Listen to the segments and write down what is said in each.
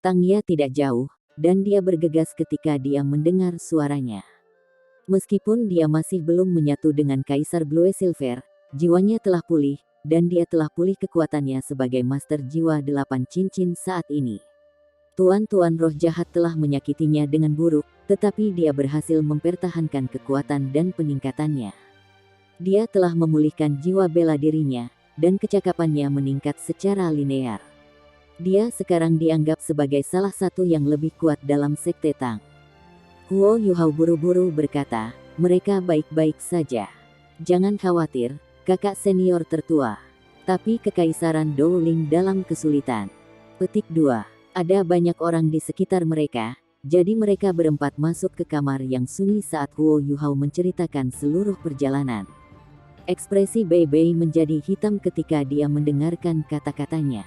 Tang Ya tidak jauh, dan dia bergegas ketika dia mendengar suaranya. Meskipun dia masih belum menyatu dengan Kaisar Blue Silver, jiwanya telah pulih, dan dia telah pulih kekuatannya sebagai Master Jiwa 8 Cincin saat ini. Tuan-tuan roh jahat telah menyakitinya dengan buruk, tetapi dia berhasil mempertahankan kekuatan dan peningkatannya. Dia telah memulihkan jiwa bela dirinya, dan kecakapannya meningkat secara linear. Dia sekarang dianggap sebagai salah satu yang lebih kuat dalam Sekte Tang. Huo Yuhao buru-buru berkata, mereka baik-baik saja. Jangan khawatir, kakak senior tertua. Tapi Kekaisaran Dowling dalam kesulitan. Petik 2. Ada banyak orang di sekitar mereka, jadi mereka berempat masuk ke kamar yang sunyi saat Huo Yuhao menceritakan seluruh perjalanan. Ekspresi Bei Bei menjadi hitam ketika dia mendengarkan kata-katanya.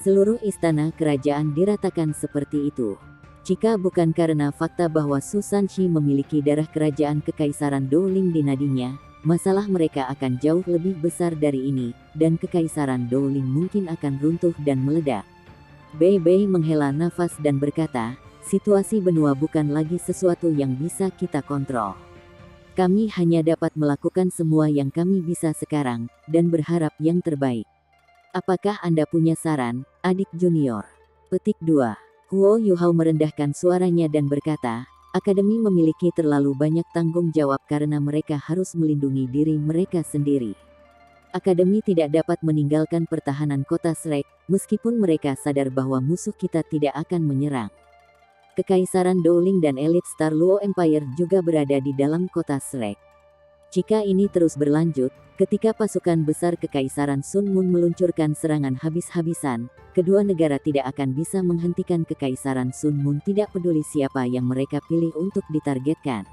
Seluruh istana kerajaan diratakan seperti itu. Jika bukan karena fakta bahwa Su Sanxi memiliki darah kerajaan Kekaisaran Dowling di nadinya, masalah mereka akan jauh lebih besar dari ini, dan Kekaisaran Dowling mungkin akan runtuh dan meledak. Bei Bei menghela nafas dan berkata, situasi benua bukan lagi sesuatu yang bisa kita kontrol. Kami hanya dapat melakukan semua yang kami bisa sekarang, dan berharap yang terbaik. Apakah Anda punya saran, adik junior? Petik 2. Huo Yuhao merendahkan suaranya dan berkata, Akademi memiliki terlalu banyak tanggung jawab karena mereka harus melindungi diri mereka sendiri. Akademi tidak dapat meninggalkan pertahanan kota Shrek, meskipun mereka sadar bahwa musuh kita tidak akan menyerang. Kekaisaran Dowling dan elit Star Luo Empire juga berada di dalam kota Shrek. Jika ini terus berlanjut, ketika pasukan besar Kekaisaran Sun Moon meluncurkan serangan habis-habisan, kedua negara tidak akan bisa menghentikan Kekaisaran Sun Moon, tidak peduli siapa yang mereka pilih untuk ditargetkan.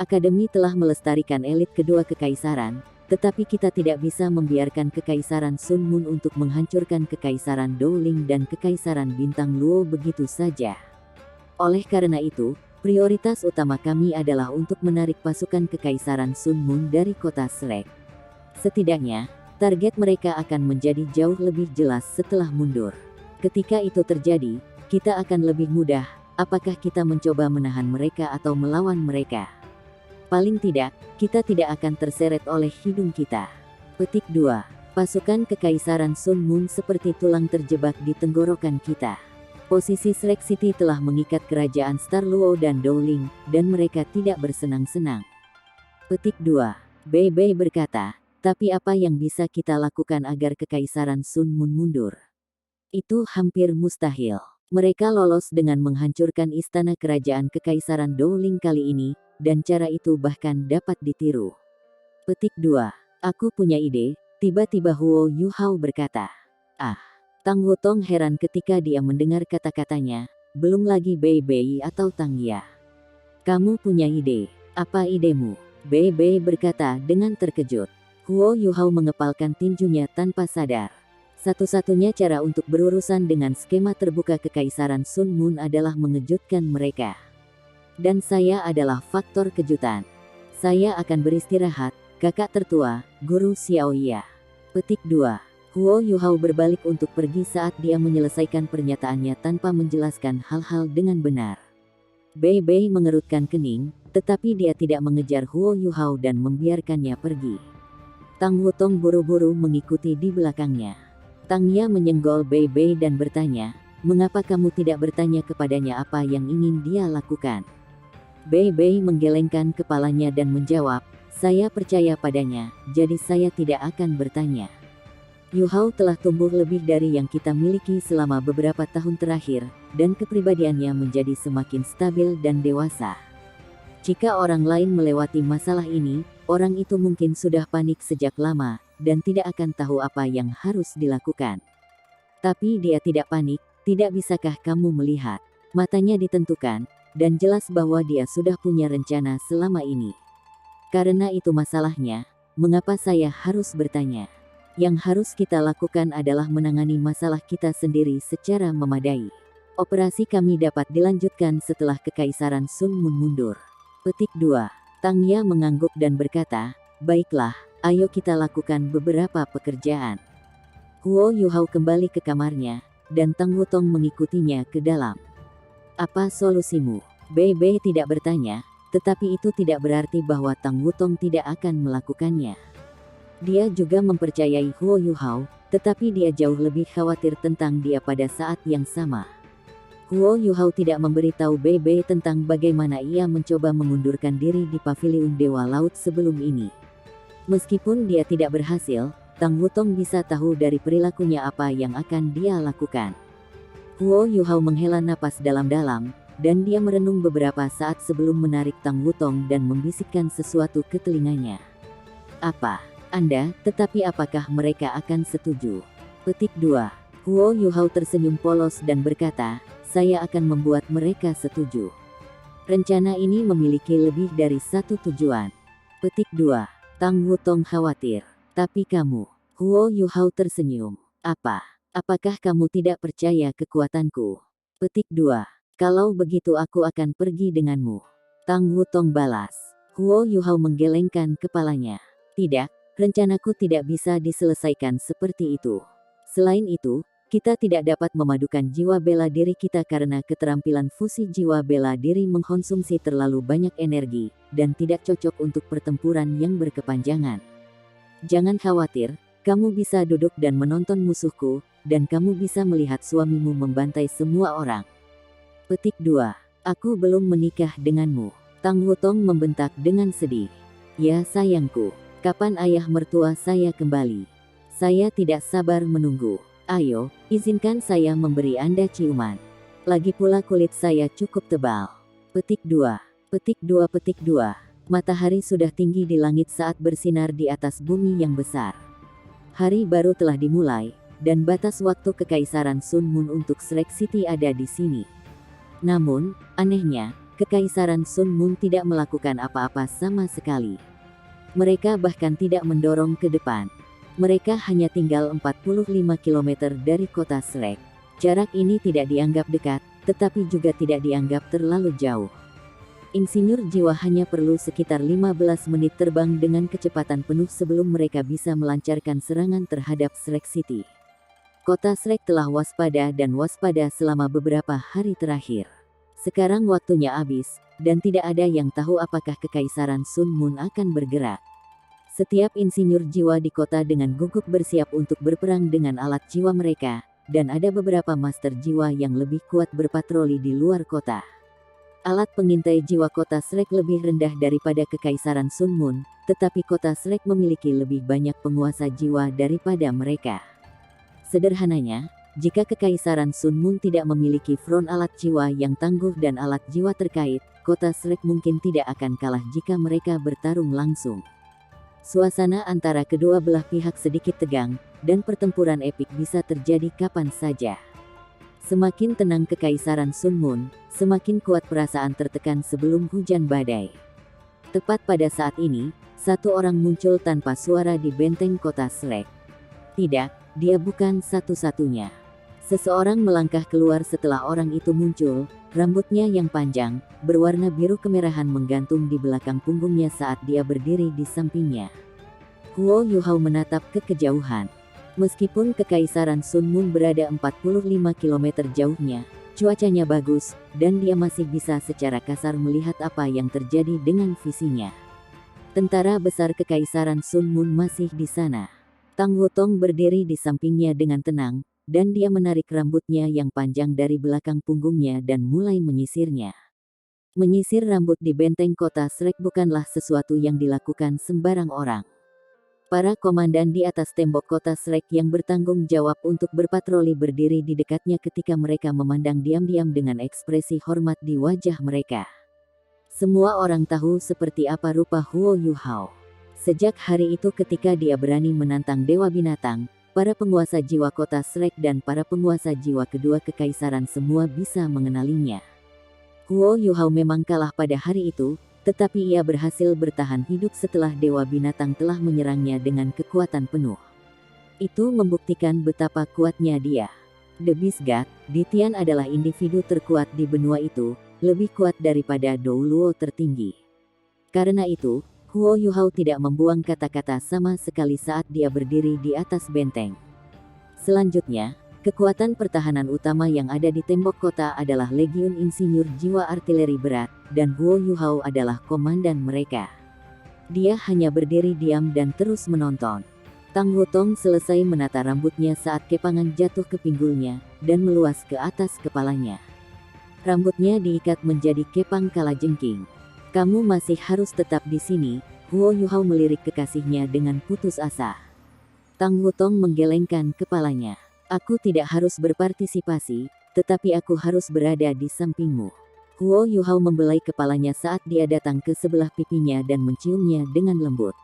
Akademi telah melestarikan elit kedua kekaisaran, tetapi kita tidak bisa membiarkan Kekaisaran Sun Moon untuk menghancurkan Kekaisaran Dowling dan Kekaisaran Bintang Luo begitu saja. Oleh karena itu, prioritas utama kami adalah untuk menarik pasukan Kekaisaran Sun Moon dari kota Shrek. Setidaknya, target mereka akan menjadi jauh lebih jelas setelah mundur. Ketika itu terjadi, kita akan lebih mudah, apakah kita mencoba menahan mereka atau melawan mereka. Paling tidak, kita tidak akan terseret oleh hidung kita. Petik 2. Pasukan Kekaisaran Sun Moon seperti tulang terjebak di tenggorokan kita. Posisi Shrek City telah mengikat kerajaan Star Luo dan Dowling, dan mereka tidak bersenang-senang. Petik 2. Bei Bei berkata, tapi apa yang bisa kita lakukan agar Kekaisaran Sun Moon mundur? Itu hampir mustahil. Mereka lolos dengan menghancurkan istana kerajaan Kekaisaran Dowling kali ini, dan cara itu bahkan dapat ditiru. Petik 2. Aku punya ide, tiba-tiba Huo Yuhao berkata. Tang Wutong heran ketika dia mendengar kata-katanya, belum lagi Bei Bei atau Tang Ya. Kamu punya ide, apa idemu? Bei Bei berkata dengan terkejut. Huo Yuhao mengepalkan tinjunya tanpa sadar. Satu-satunya cara untuk berurusan dengan skema terbuka Kekaisaran Sun Moon adalah mengejutkan mereka. Dan saya adalah faktor kejutan. Saya akan beristirahat, kakak tertua, Guru Xiaoya. Petik 2. Huo Yuhao berbalik untuk pergi saat dia menyelesaikan pernyataannya tanpa menjelaskan hal-hal dengan benar. Bei Bei mengerutkan kening, tetapi dia tidak mengejar Huo Yuhao dan membiarkannya pergi. Tang Wutong buru-buru mengikuti di belakangnya. Tang Ya menyenggol Bei Bei dan bertanya, mengapa kamu tidak bertanya kepadanya apa yang ingin dia lakukan? Bei Bei menggelengkan kepalanya dan menjawab, saya percaya padanya, jadi saya tidak akan bertanya. Yuhao telah tumbuh lebih dari yang kita miliki selama beberapa tahun terakhir, dan kepribadiannya menjadi semakin stabil dan dewasa. Jika orang lain melewati masalah ini, orang itu mungkin sudah panik sejak lama, dan tidak akan tahu apa yang harus dilakukan. Tapi dia tidak panik, tidak bisakah kamu melihat? Matanya ditentukan, dan jelas bahwa dia sudah punya rencana selama ini. Karena itu masalahnya, mengapa saya harus bertanya? Yang harus kita lakukan adalah menangani masalah kita sendiri secara memadai. Operasi kami dapat dilanjutkan setelah Kekaisaran Sun Moon mundur. Petik 2. Tang Ya mengangguk dan berkata, baiklah, ayo kita lakukan beberapa pekerjaan. Huo Yuhao kembali ke kamarnya, dan Tang Wutong mengikutinya ke dalam. Apa solusimu? Bei Bei tidak bertanya, tetapi itu tidak berarti bahwa Tang Wutong tidak akan melakukannya. Dia juga mempercayai Huo Yuhao, tetapi dia jauh lebih khawatir tentang dia pada saat yang sama. Huo Yuhao tidak memberitahu Bei Bei tentang bagaimana ia mencoba mengundurkan diri di paviliun Dewa Laut sebelum ini. Meskipun dia tidak berhasil, Tang Wutong bisa tahu dari perilakunya apa yang akan dia lakukan. Huo Yuhao menghela napas dalam-dalam, dan dia merenung beberapa saat sebelum menarik Tang Wutong dan membisikkan sesuatu ke telinganya. Apa? Anda, tetapi apakah mereka akan setuju? Petik 2. Huo Yuhao tersenyum polos dan berkata, saya akan membuat mereka setuju. Rencana ini memiliki lebih dari satu tujuan. Petik 2. Tang Wutong khawatir. Tapi kamu, Huo Yuhao tersenyum. Apa? Apakah kamu tidak percaya kekuatanku? Petik 2. Kalau begitu aku akan pergi denganmu. Tang Wutong balas. Huo Yuhao menggelengkan kepalanya. Tidak, rencanaku tidak bisa diselesaikan seperti itu. Selain itu, kita tidak dapat memadukan jiwa bela diri kita karena keterampilan fusi jiwa bela diri mengkonsumsi terlalu banyak energi, dan tidak cocok untuk pertempuran yang berkepanjangan. Jangan khawatir, kamu bisa duduk dan menonton musuhku, dan kamu bisa melihat suamimu membantai semua orang. Petik 2. Aku belum menikah denganmu. Tang Wutong membentak dengan sedih. Ya sayangku. Kapan ayah mertua saya kembali? Saya tidak sabar menunggu. Ayo, izinkan saya memberi Anda ciuman. Lagi pula kulit saya cukup tebal. Petik 2. Petik 2. Petik 2. Matahari sudah tinggi di langit saat bersinar di atas bumi yang besar. Hari baru telah dimulai, dan batas waktu Kekaisaran Sun Moon untuk Shrek City ada di sini. Namun, anehnya, Kekaisaran Sun Moon tidak melakukan apa-apa sama sekali. Mereka bahkan tidak mendorong ke depan. Mereka hanya tinggal 45 km dari kota Shrek. Jarak ini tidak dianggap dekat, tetapi juga tidak dianggap terlalu jauh. Insinyur jiwa hanya perlu sekitar 15 menit terbang dengan kecepatan penuh sebelum mereka bisa melancarkan serangan terhadap Shrek City. Kota Shrek telah waspada dan waspada selama beberapa hari terakhir. Sekarang waktunya habis, dan tidak ada yang tahu apakah Kekaisaran Sun Moon akan bergerak. Setiap insinyur jiwa di kota dengan gugup bersiap untuk berperang dengan alat jiwa mereka, dan ada beberapa master jiwa yang lebih kuat berpatroli di luar kota. Alat pengintai jiwa kota Shrek lebih rendah daripada Kekaisaran Sun Moon, tetapi kota Shrek memiliki lebih banyak penguasa jiwa daripada mereka. Sederhananya, jika Kekaisaran Sun Moon tidak memiliki front alat jiwa yang tangguh dan alat jiwa terkait, kota Shrek mungkin tidak akan kalah jika mereka bertarung langsung. Suasana antara kedua belah pihak sedikit tegang, dan pertempuran epik bisa terjadi kapan saja. Semakin tenang Kekaisaran Sun Moon, semakin kuat perasaan tertekan sebelum hujan badai. Tepat pada saat ini, satu orang muncul tanpa suara di benteng kota Shrek. Tidak, dia bukan satu-satunya. Seseorang melangkah keluar setelah orang itu muncul, rambutnya yang panjang, berwarna biru kemerahan menggantung di belakang punggungnya saat dia berdiri di sampingnya. Huo Yuhao menatap ke kejauhan. Meskipun Kekaisaran Sun Moon berada 45 km jauhnya, cuacanya bagus, dan dia masih bisa secara kasar melihat apa yang terjadi dengan visinya. Tentara besar Kekaisaran Sun Moon masih di sana. Tang Wutong berdiri di sampingnya dengan tenang, dan dia menarik rambutnya yang panjang dari belakang punggungnya dan mulai menyisirnya. Menyisir rambut di benteng kota Shrek bukanlah sesuatu yang dilakukan sembarang orang. Para komandan di atas tembok kota Shrek yang bertanggung jawab untuk berpatroli berdiri di dekatnya ketika mereka memandang diam-diam dengan ekspresi hormat di wajah mereka. Semua orang tahu seperti apa rupa Huo Yuhao. Sejak hari itu ketika dia berani menantang Dewa Binatang, para penguasa jiwa kota Shrek dan para penguasa jiwa kedua kekaisaran semua bisa mengenalinya. Huo Yuhao memang kalah pada hari itu, tetapi ia berhasil bertahan hidup setelah Dewa Binatang telah menyerangnya dengan kekuatan penuh. Itu membuktikan betapa kuatnya dia. The Beast God, Ditian adalah individu terkuat di benua itu, lebih kuat daripada Dou Luo tertinggi. Karena itu, Huo Yuhao tidak membuang kata-kata sama sekali saat dia berdiri di atas benteng. Selanjutnya, Kekuatan pertahanan utama yang ada di tembok kota adalah Legiun Insinyur Jiwa Artileri Berat, dan Huo Yuhao adalah komandan mereka. Dia hanya berdiri diam dan terus menonton. Tang Wutong selesai menata rambutnya saat kepangan jatuh ke pinggulnya, dan meluas ke atas kepalanya. Rambutnya diikat menjadi kepang kalajengking. "Kamu masih harus tetap di sini," Huo Yuhao melirik kekasihnya dengan putus asa. Tang Wutong menggelengkan kepalanya. "Aku tidak harus berpartisipasi, tetapi aku harus berada di sampingmu." Huo Yuhao membelai kepalanya saat dia datang ke sebelah pipinya dan menciumnya dengan lembut.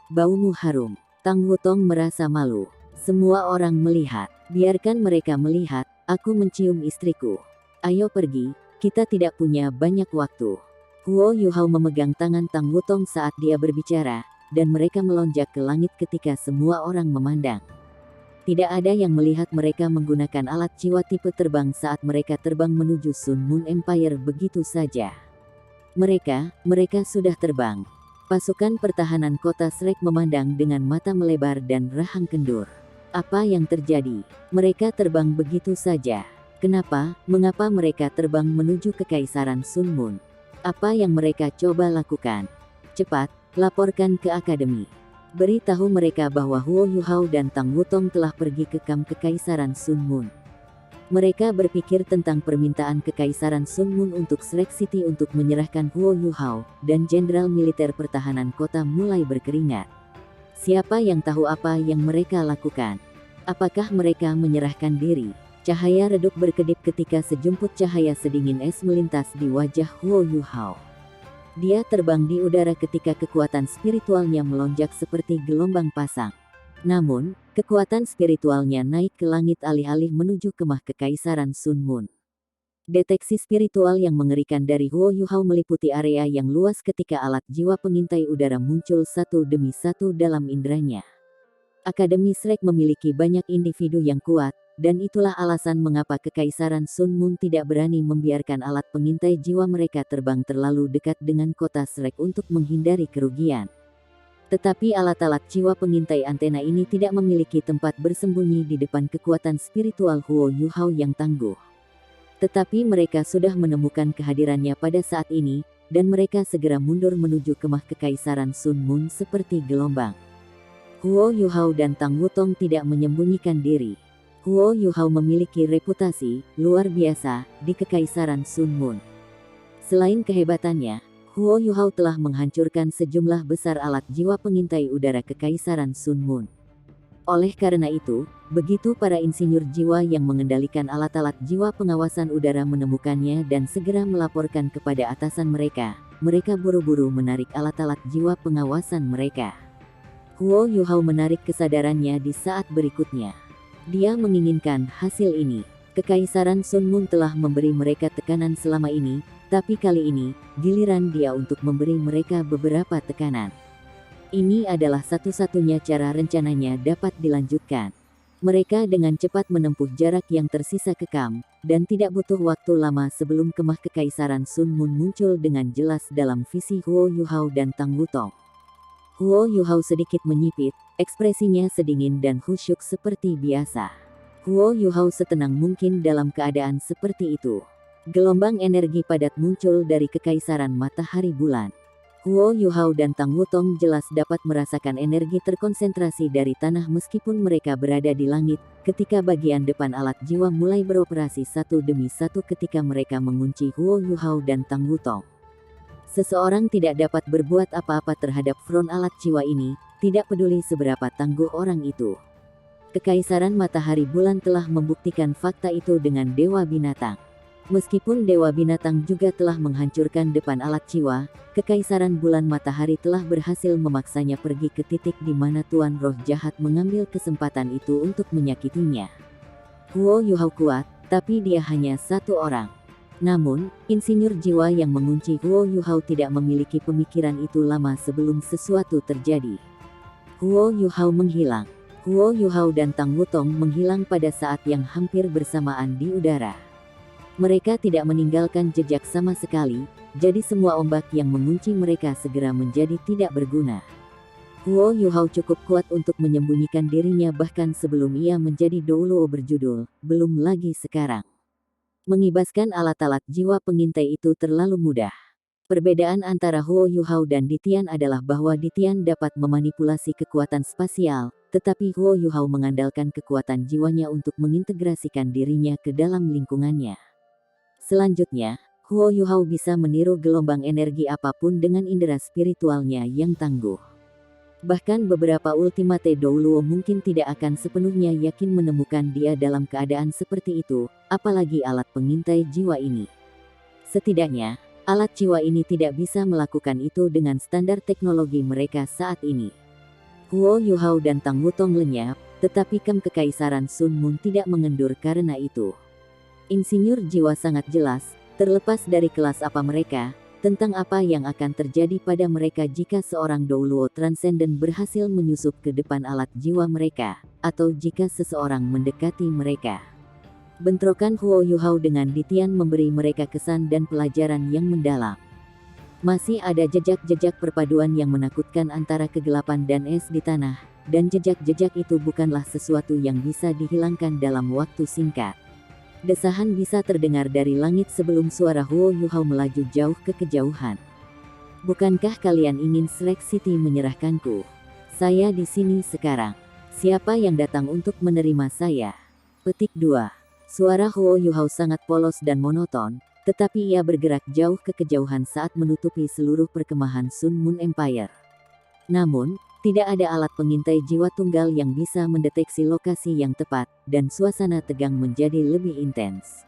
"Baumu harum." Tang Wutong merasa malu. "Semua orang melihat. Biarkan mereka melihat, aku mencium istriku. Ayo pergi, kita tidak punya banyak waktu." Huo Yuhao memegang tangan Tang Wutong saat dia berbicara, dan mereka melonjak ke langit ketika semua orang memandang. Tidak ada yang melihat mereka menggunakan alat jiwa tipe terbang saat mereka terbang menuju Sun Moon Empire begitu saja. Mereka sudah terbang. Pasukan pertahanan kota Shrek memandang dengan mata melebar dan rahang kendur. Apa yang terjadi? Mereka terbang begitu saja. Mengapa mereka terbang menuju Kekaisaran Sun Moon? Apa yang mereka coba lakukan? Cepat, laporkan ke akademi. Beritahu mereka bahwa Huo Yuhao dan Tang Wutong telah pergi ke kamp Kekaisaran Sun Moon. Mereka berpikir tentang permintaan Kekaisaran Sun Moon untuk Shrek City untuk menyerahkan Huo Yuhao, dan Jenderal Militer Pertahanan Kota mulai berkeringat. Siapa yang tahu apa yang mereka lakukan? Apakah mereka menyerahkan diri? Cahaya redup berkedip ketika sejumput cahaya sedingin es melintas di wajah Huo Yuhao. Dia terbang di udara ketika kekuatan spiritualnya melonjak seperti gelombang pasang. Namun, kekuatan spiritualnya naik ke langit alih-alih menuju kemah Kekaisaran Sun Moon. Deteksi spiritual yang mengerikan dari Huo Yuhao meliputi area yang luas ketika alat jiwa pengintai udara muncul satu demi satu dalam inderanya. Akademi Shrek memiliki banyak individu yang kuat, dan itulah alasan mengapa Kekaisaran Sun Moon tidak berani membiarkan alat pengintai jiwa mereka terbang terlalu dekat dengan kota Shrek untuk menghindari kerugian. Tetapi alat-alat jiwa pengintai antena ini tidak memiliki tempat bersembunyi di depan kekuatan spiritual Huo Yuhao yang tangguh. Tetapi mereka sudah menemukan kehadirannya pada saat ini, dan mereka segera mundur menuju kemah Kekaisaran Sun Moon seperti gelombang. Huo Yuhao dan Tang Wutong tidak menyembunyikan diri. Huo Yuhao memiliki reputasi luar biasa di Kekaisaran Sun Moon. Selain kehebatannya, Huo Yuhao telah menghancurkan sejumlah besar alat jiwa pengintai udara Kekaisaran Sun Moon. Oleh karena itu, begitu para insinyur jiwa yang mengendalikan alat-alat jiwa pengawasan udara menemukannya dan segera melaporkan kepada atasan mereka, mereka buru-buru menarik alat-alat jiwa pengawasan mereka. Huo Yuhao menarik kesadarannya di saat berikutnya. Dia menginginkan hasil ini. Kekaisaran Sun Moon telah memberi mereka tekanan selama ini, tapi kali ini, giliran dia untuk memberi mereka beberapa tekanan. Ini adalah satu-satunya cara rencananya dapat dilanjutkan. Mereka dengan cepat menempuh jarak yang tersisa ke kamp, dan tidak butuh waktu lama sebelum kemah Kekaisaran Sun Moon muncul dengan jelas dalam visi Huo Yuhao dan Tang Wutong. Huo Yuhao sedikit menyipit, ekspresinya sedingin dan khusyuk seperti biasa. Huo Yuhao setenang mungkin dalam keadaan seperti itu. Gelombang energi padat muncul dari Kekaisaran Matahari Bulan. Huo Yuhao dan Tang Wutong jelas dapat merasakan energi terkonsentrasi dari tanah meskipun mereka berada di langit, ketika bagian depan alat jiwa mulai beroperasi satu demi satu ketika mereka mengunci Huo Yuhao dan Tang Wutong. Seseorang tidak dapat berbuat apa-apa terhadap front alat jiwa ini, tidak peduli seberapa tangguh orang itu. Kekaisaran Matahari Bulan telah membuktikan fakta itu dengan Dewa Binatang. Meskipun Dewa Binatang juga telah menghancurkan depan alat jiwa, Kekaisaran Bulan Matahari telah berhasil memaksanya pergi ke titik di mana Tuan Roh Jahat mengambil kesempatan itu untuk menyakitinya. Huo Yuhao kuat, tapi dia hanya satu orang. Namun, insinyur jiwa yang mengunci Huo Yuhao tidak memiliki pemikiran itu lama sebelum sesuatu terjadi. Huo Yuhao menghilang. Huo Yuhao dan Tang Wutong menghilang pada saat yang hampir bersamaan di udara. Mereka tidak meninggalkan jejak sama sekali, jadi semua ombak yang mengunci mereka segera menjadi tidak berguna. Huo Yuhao cukup kuat untuk menyembunyikan dirinya bahkan sebelum ia menjadi Douluo berjudul, belum lagi sekarang. Mengibaskan alat-alat jiwa pengintai itu terlalu mudah. Perbedaan antara Huo Yuhao dan Ditian adalah bahwa Ditian dapat memanipulasi kekuatan spasial, tetapi Huo Yuhao mengandalkan kekuatan jiwanya untuk mengintegrasikan dirinya ke dalam lingkungannya. Selanjutnya, Huo Yuhao bisa meniru gelombang energi apapun dengan indera spiritualnya yang tangguh. Bahkan beberapa Ultimate Douluo mungkin tidak akan sepenuhnya yakin menemukan dia dalam keadaan seperti itu, apalagi alat pengintai jiwa ini. Setidaknya, alat jiwa ini tidak bisa melakukan itu dengan standar teknologi mereka saat ini. Huo Yuhao dan Tang Wutong lenyap, tetapi Kem Kekaisaran Sun Moon tidak mengendur karena itu. Insinyur jiwa sangat jelas, terlepas dari kelas apa mereka, tentang apa yang akan terjadi pada mereka jika seorang Douluo Transcendent berhasil menyusup ke depan alat jiwa mereka, atau jika seseorang mendekati mereka. Bentrokan Huo Yuhao dengan Ditian memberi mereka kesan dan pelajaran yang mendalam. Masih ada jejak-jejak perpaduan yang menakutkan antara kegelapan dan es di tanah, dan jejak-jejak itu bukanlah sesuatu yang bisa dihilangkan dalam waktu singkat. Desahan bisa terdengar dari langit sebelum suara Huo Yuhao melaju jauh ke kejauhan. Bukankah kalian ingin Shrek City menyerahkanku? Saya di sini sekarang. Siapa yang datang untuk menerima saya? Petik 2. Suara Huo Yuhao sangat polos dan monoton, tetapi ia bergerak jauh ke kejauhan saat menutupi seluruh perkemahan Sun Moon Empire. Namun, tidak ada alat pengintai jiwa tunggal yang bisa mendeteksi lokasi yang tepat, dan suasana tegang menjadi lebih intens.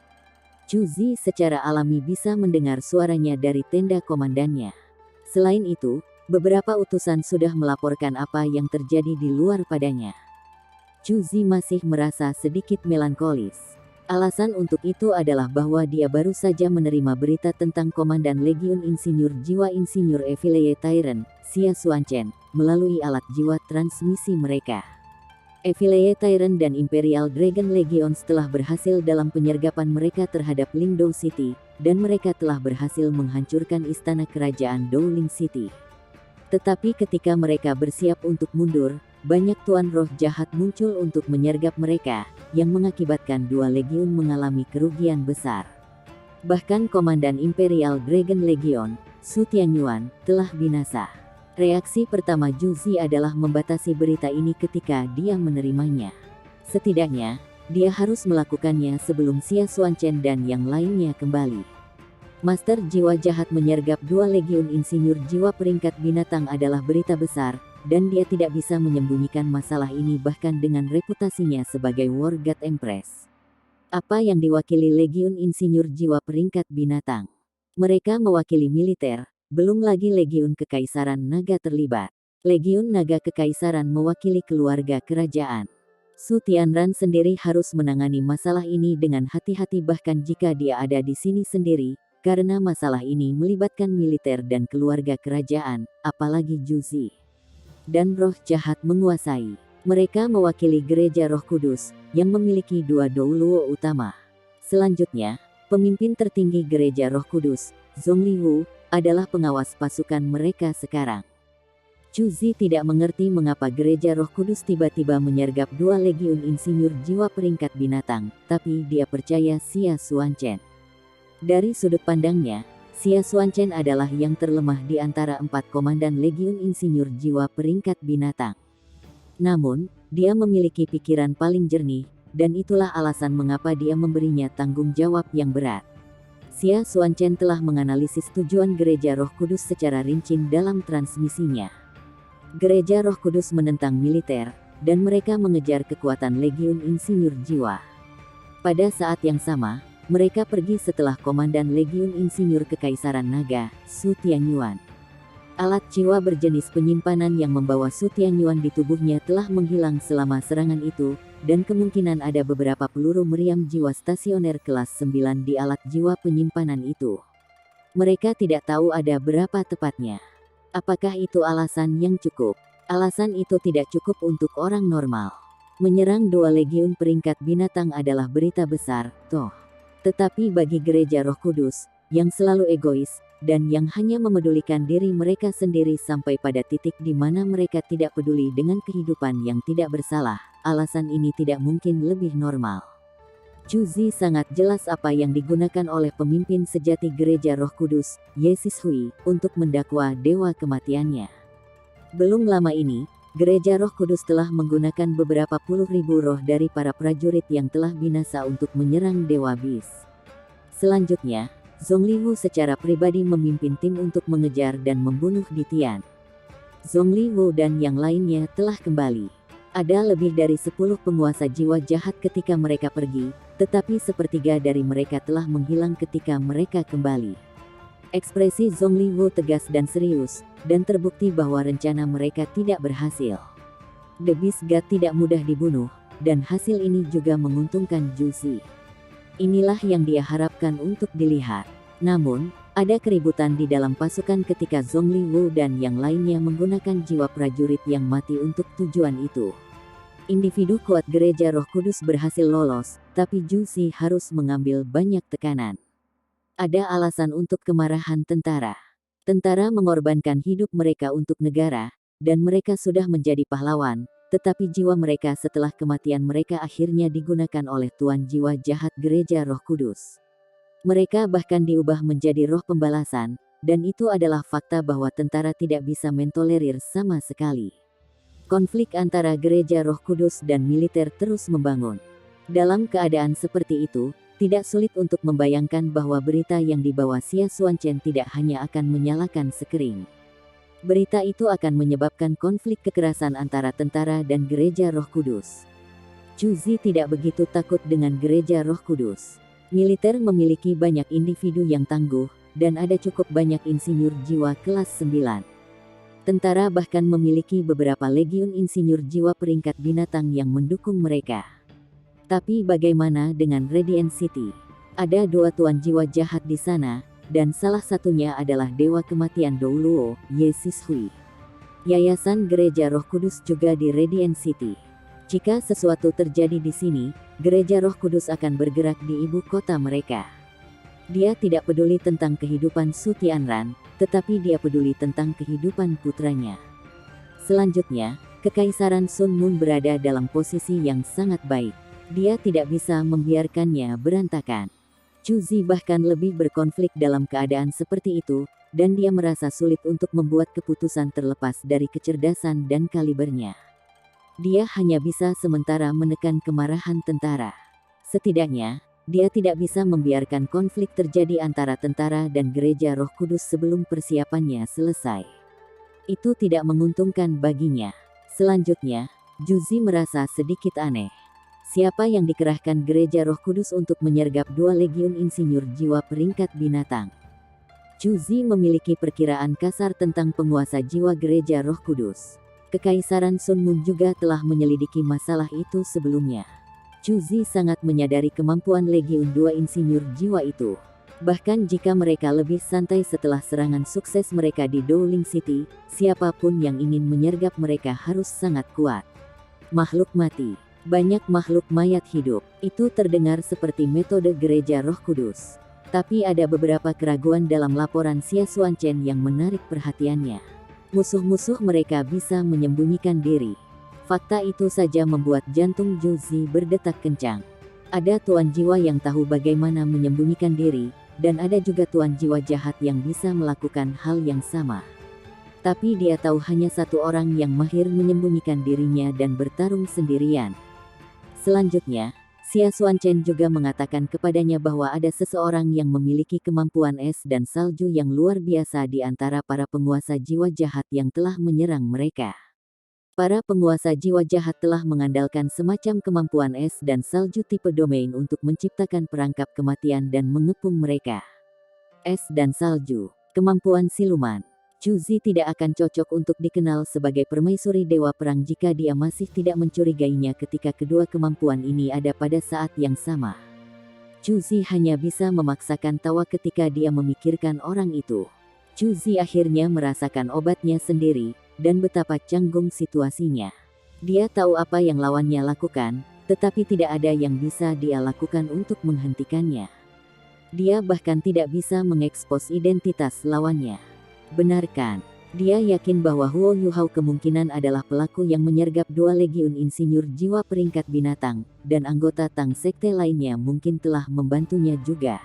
Chu Zi secara alami bisa mendengar suaranya dari tenda komandannya. Selain itu, beberapa utusan sudah melaporkan apa yang terjadi di luar padanya. Chu Zi masih merasa sedikit melankolis. Alasan untuk itu adalah bahwa dia baru saja menerima berita tentang Komandan Legiun Insinyur Jiwa Insinyur Evilleye Tyrant, Xia Xuanchen, melalui alat jiwa transmisi mereka. Evilleye Tyrant dan Imperial Dragon Legions telah berhasil dalam penyergapan mereka terhadap Lingdou City, dan mereka telah berhasil menghancurkan istana kerajaan Dowling City. Tetapi ketika mereka bersiap untuk mundur, banyak tuan roh jahat muncul untuk menyergap mereka, yang mengakibatkan dua legiun mengalami kerugian besar. Bahkan Komandan Imperial Dragon Legion, Su Tianyuan, telah binasa. Reaksi pertama Chu Zi adalah membatasi berita ini ketika dia menerimanya. Setidaknya, dia harus melakukannya sebelum Xia Xuanchen dan yang lainnya kembali. Master jiwa jahat menyergap dua legiun insinyur jiwa peringkat binatang adalah berita besar, dan dia tidak bisa menyembunyikan masalah ini bahkan dengan reputasinya sebagai War God Empress. Apa yang diwakili legiun insinyur jiwa peringkat binatang? Mereka mewakili militer, belum lagi legiun kekaisaran naga terlibat. Legiun naga kekaisaran mewakili keluarga kerajaan. Su Tianran sendiri harus menangani masalah ini dengan hati-hati bahkan jika dia ada di sini sendiri, karena masalah ini melibatkan militer dan keluarga kerajaan, apalagi Chu Zi. Dan roh jahat menguasai. Mereka mewakili Gereja Roh Kudus, yang memiliki dua Douluo utama. Selanjutnya, pemimpin tertinggi Gereja Roh Kudus, Zhongli Wu, adalah pengawas pasukan mereka sekarang. Chu Zi tidak mengerti mengapa Gereja Roh Kudus tiba-tiba menyergap dua legiun insinyur jiwa peringkat binatang, tapi dia percaya Xia Xuanchen. Dari sudut pandangnya, Xia Xuanchen adalah yang terlemah di antara 4 komandan legiun insinyur jiwa peringkat binatang. Namun, dia memiliki pikiran paling jernih, dan itulah alasan mengapa dia memberinya tanggung jawab yang berat. Xia Xuanchen telah menganalisis tujuan Gereja Roh Kudus secara rinci dalam transmisinya. Gereja Roh Kudus menentang militer, dan mereka mengejar kekuatan legiun insinyur jiwa. Pada saat yang sama, mereka pergi setelah Komandan Legiun Insinyur Kekaisaran Naga, Su Tianyuan. Alat jiwa berjenis penyimpanan yang membawa Su Tianyuan di tubuhnya telah menghilang selama serangan itu, dan kemungkinan ada beberapa peluru meriam jiwa stasioner kelas 9 di alat jiwa penyimpanan itu. Mereka tidak tahu ada berapa tepatnya. Apakah itu alasan yang cukup? Alasan itu tidak cukup untuk orang normal. Menyerang dua legiun peringkat binatang adalah berita besar, toh. Tetapi bagi Gereja Roh Kudus, yang selalu egois, dan yang hanya memedulikan diri mereka sendiri sampai pada titik di mana mereka tidak peduli dengan kehidupan yang tidak bersalah. Alasan ini tidak mungkin lebih normal. Chuzi sangat jelas apa yang digunakan oleh pemimpin sejati Gereja Roh Kudus, Yesus Hui, untuk mendakwa dewa kematiannya. Belum lama ini, Gereja Roh Kudus telah menggunakan beberapa puluh ribu roh dari para prajurit yang telah binasa untuk menyerang Dewa Bis. Selanjutnya, Zhongli Wu secara pribadi memimpin tim untuk mengejar dan membunuh Ditian. Zhongli Wu dan yang lainnya telah kembali. Ada lebih dari 10 penguasa jiwa jahat ketika mereka pergi, tetapi sepertiga dari mereka telah menghilang ketika mereka kembali. Ekspresi Zhongli Wu tegas dan serius, dan terbukti bahwa rencana mereka tidak berhasil. The Beast God tidak mudah dibunuh, dan hasil ini juga menguntungkan Juzi. Inilah yang dia harapkan untuk dilihat. Namun, ada keributan di dalam pasukan ketika Zhongli Wu dan yang lainnya menggunakan jiwa prajurit yang mati untuk tujuan itu. Individu kuat Gereja Roh Kudus berhasil lolos, tapi Juzi harus mengambil banyak tekanan. Ada alasan untuk kemarahan tentara. Tentara mengorbankan hidup mereka untuk negara, dan mereka sudah menjadi pahlawan, tetapi jiwa mereka setelah kematian mereka akhirnya digunakan oleh tuan jiwa jahat Gereja Roh Kudus. Mereka bahkan diubah menjadi roh pembalasan, dan itu adalah fakta bahwa tentara tidak bisa mentolerir sama sekali. Konflik antara Gereja Roh Kudus dan militer terus membangun. Dalam keadaan seperti itu, tidak sulit untuk membayangkan bahwa berita yang dibawa Xia Xuanchen tidak hanya akan menyalakan sekering. Berita itu akan menyebabkan konflik kekerasan antara tentara dan Gereja Roh Kudus. Chuzi tidak begitu takut dengan Gereja Roh Kudus. Militer memiliki banyak individu yang tangguh, dan ada cukup banyak insinyur jiwa kelas 9. Tentara bahkan memiliki beberapa legiun insinyur jiwa peringkat binatang yang mendukung mereka. Tapi bagaimana dengan Radiant City? Ada 2 tuan jiwa jahat di sana, dan salah satunya adalah Dewa Kematian Douluo, Yesus Hui. Yayasan Gereja Roh Kudus juga di Radiant City. Jika sesuatu terjadi di sini, Gereja Roh Kudus akan bergerak di ibu kota mereka. Dia tidak peduli tentang kehidupan Su Tianran, tetapi dia peduli tentang kehidupan putranya. Selanjutnya, Kekaisaran Sun Mun berada dalam posisi yang sangat baik. Dia tidak bisa membiarkannya berantakan. Chuzi bahkan lebih berkonflik dalam keadaan seperti itu, dan dia merasa sulit untuk membuat keputusan terlepas dari kecerdasan dan kalibernya. Dia hanya bisa sementara menekan kemarahan tentara. Setidaknya, dia tidak bisa membiarkan konflik terjadi antara tentara dan Gereja Roh Kudus sebelum persiapannya selesai. Itu tidak menguntungkan baginya. Selanjutnya, Juzi merasa sedikit aneh. Siapa yang dikerahkan Gereja Roh Kudus untuk menyergap 2 legiun insinyur jiwa peringkat binatang? Chuzi memiliki perkiraan kasar tentang penguasa jiwa Gereja Roh Kudus. Kekaisaran Sun Mun juga telah menyelidiki masalah itu sebelumnya. Chuzi sangat menyadari kemampuan legiun 2 insinyur jiwa itu. Bahkan jika mereka lebih santai setelah serangan sukses mereka di Dowling City, siapapun yang ingin menyergap mereka harus sangat kuat. Makhluk mati. Banyak makhluk mayat hidup. Itu terdengar seperti metode Gereja Roh Kudus. Tapi ada beberapa keraguan dalam laporan Xia Xuanchen yang menarik perhatiannya. Musuh-musuh mereka bisa menyembunyikan diri. Fakta itu saja membuat jantung Juzi berdetak kencang. Ada tuan jiwa yang tahu bagaimana menyembunyikan diri, dan ada juga tuan jiwa jahat yang bisa melakukan hal yang sama. Tapi dia tahu hanya satu orang yang mahir menyembunyikan dirinya dan bertarung sendirian. Selanjutnya, Xia Xuanchen juga mengatakan kepadanya bahwa ada seseorang yang memiliki kemampuan es dan salju yang luar biasa di antara para penguasa jiwa jahat yang telah menyerang mereka. Para penguasa jiwa jahat telah mengandalkan semacam kemampuan es dan salju tipe domain untuk menciptakan perangkap kematian dan mengepung mereka. Es dan salju, kemampuan siluman. Chuzi tidak akan cocok untuk dikenal sebagai permaisuri dewa perang jika dia masih tidak mencurigainya ketika kedua kemampuan ini ada pada saat yang sama. Chuzi hanya bisa memaksakan tawa ketika dia memikirkan orang itu. Chuzi akhirnya merasakan obatnya sendiri, dan betapa canggung situasinya. Dia tahu apa yang lawannya lakukan, tetapi tidak ada yang bisa dia lakukan untuk menghentikannya. Dia bahkan tidak bisa mengekspos identitas lawannya. Benarkan? Dia yakin bahwa Huo Yuhao kemungkinan adalah pelaku yang menyergap 2 legiun insinyur jiwa peringkat binatang, dan anggota Tang Sekte lainnya mungkin telah membantunya juga.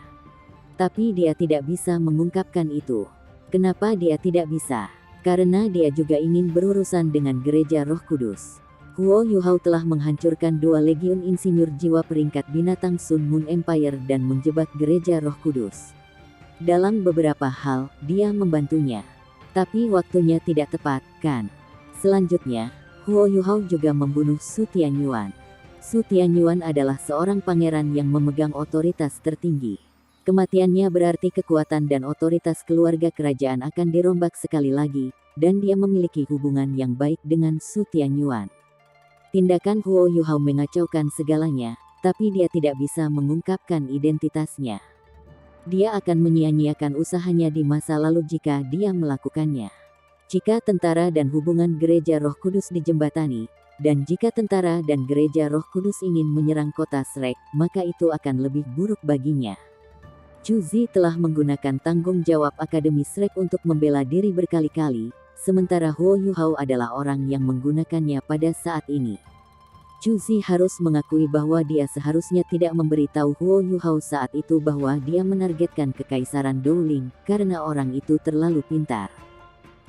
Tapi dia tidak bisa mengungkapkan itu. Kenapa dia tidak bisa? Karena dia juga ingin berurusan dengan Gereja Roh Kudus. Huo Yuhao telah menghancurkan 2 legiun insinyur jiwa peringkat binatang Sun Moon Empire dan menjebak Gereja Roh Kudus. Dalam beberapa hal, dia membantunya. Tapi waktunya tidak tepat, kan? Selanjutnya, Huo Yuhao juga membunuh Su Tianyuan. Su Tianyuan adalah seorang pangeran yang memegang otoritas tertinggi. Kematiannya berarti kekuatan dan otoritas keluarga kerajaan akan dirombak sekali lagi, dan dia memiliki hubungan yang baik dengan Su Tianyuan. Tindakan Huo Yuhao mengacaukan segalanya, tapi dia tidak bisa mengungkapkan identitasnya. Dia akan menyia-nyiakan usahanya di masa lalu jika dia melakukannya. Jika tentara dan hubungan Gereja Roh Kudus dijembatani, dan jika tentara dan Gereja Roh Kudus ingin menyerang kota Shrek, maka itu akan lebih buruk baginya. Chu Zi telah menggunakan tanggung jawab Akademi Shrek untuk membela diri berkali-kali, sementara Huo Yuhao adalah orang yang menggunakannya pada saat ini. Chu Zi harus mengakui bahwa dia seharusnya tidak memberitahu Huo Yuhao saat itu bahwa dia menargetkan Kekaisaran Dowling, karena orang itu terlalu pintar.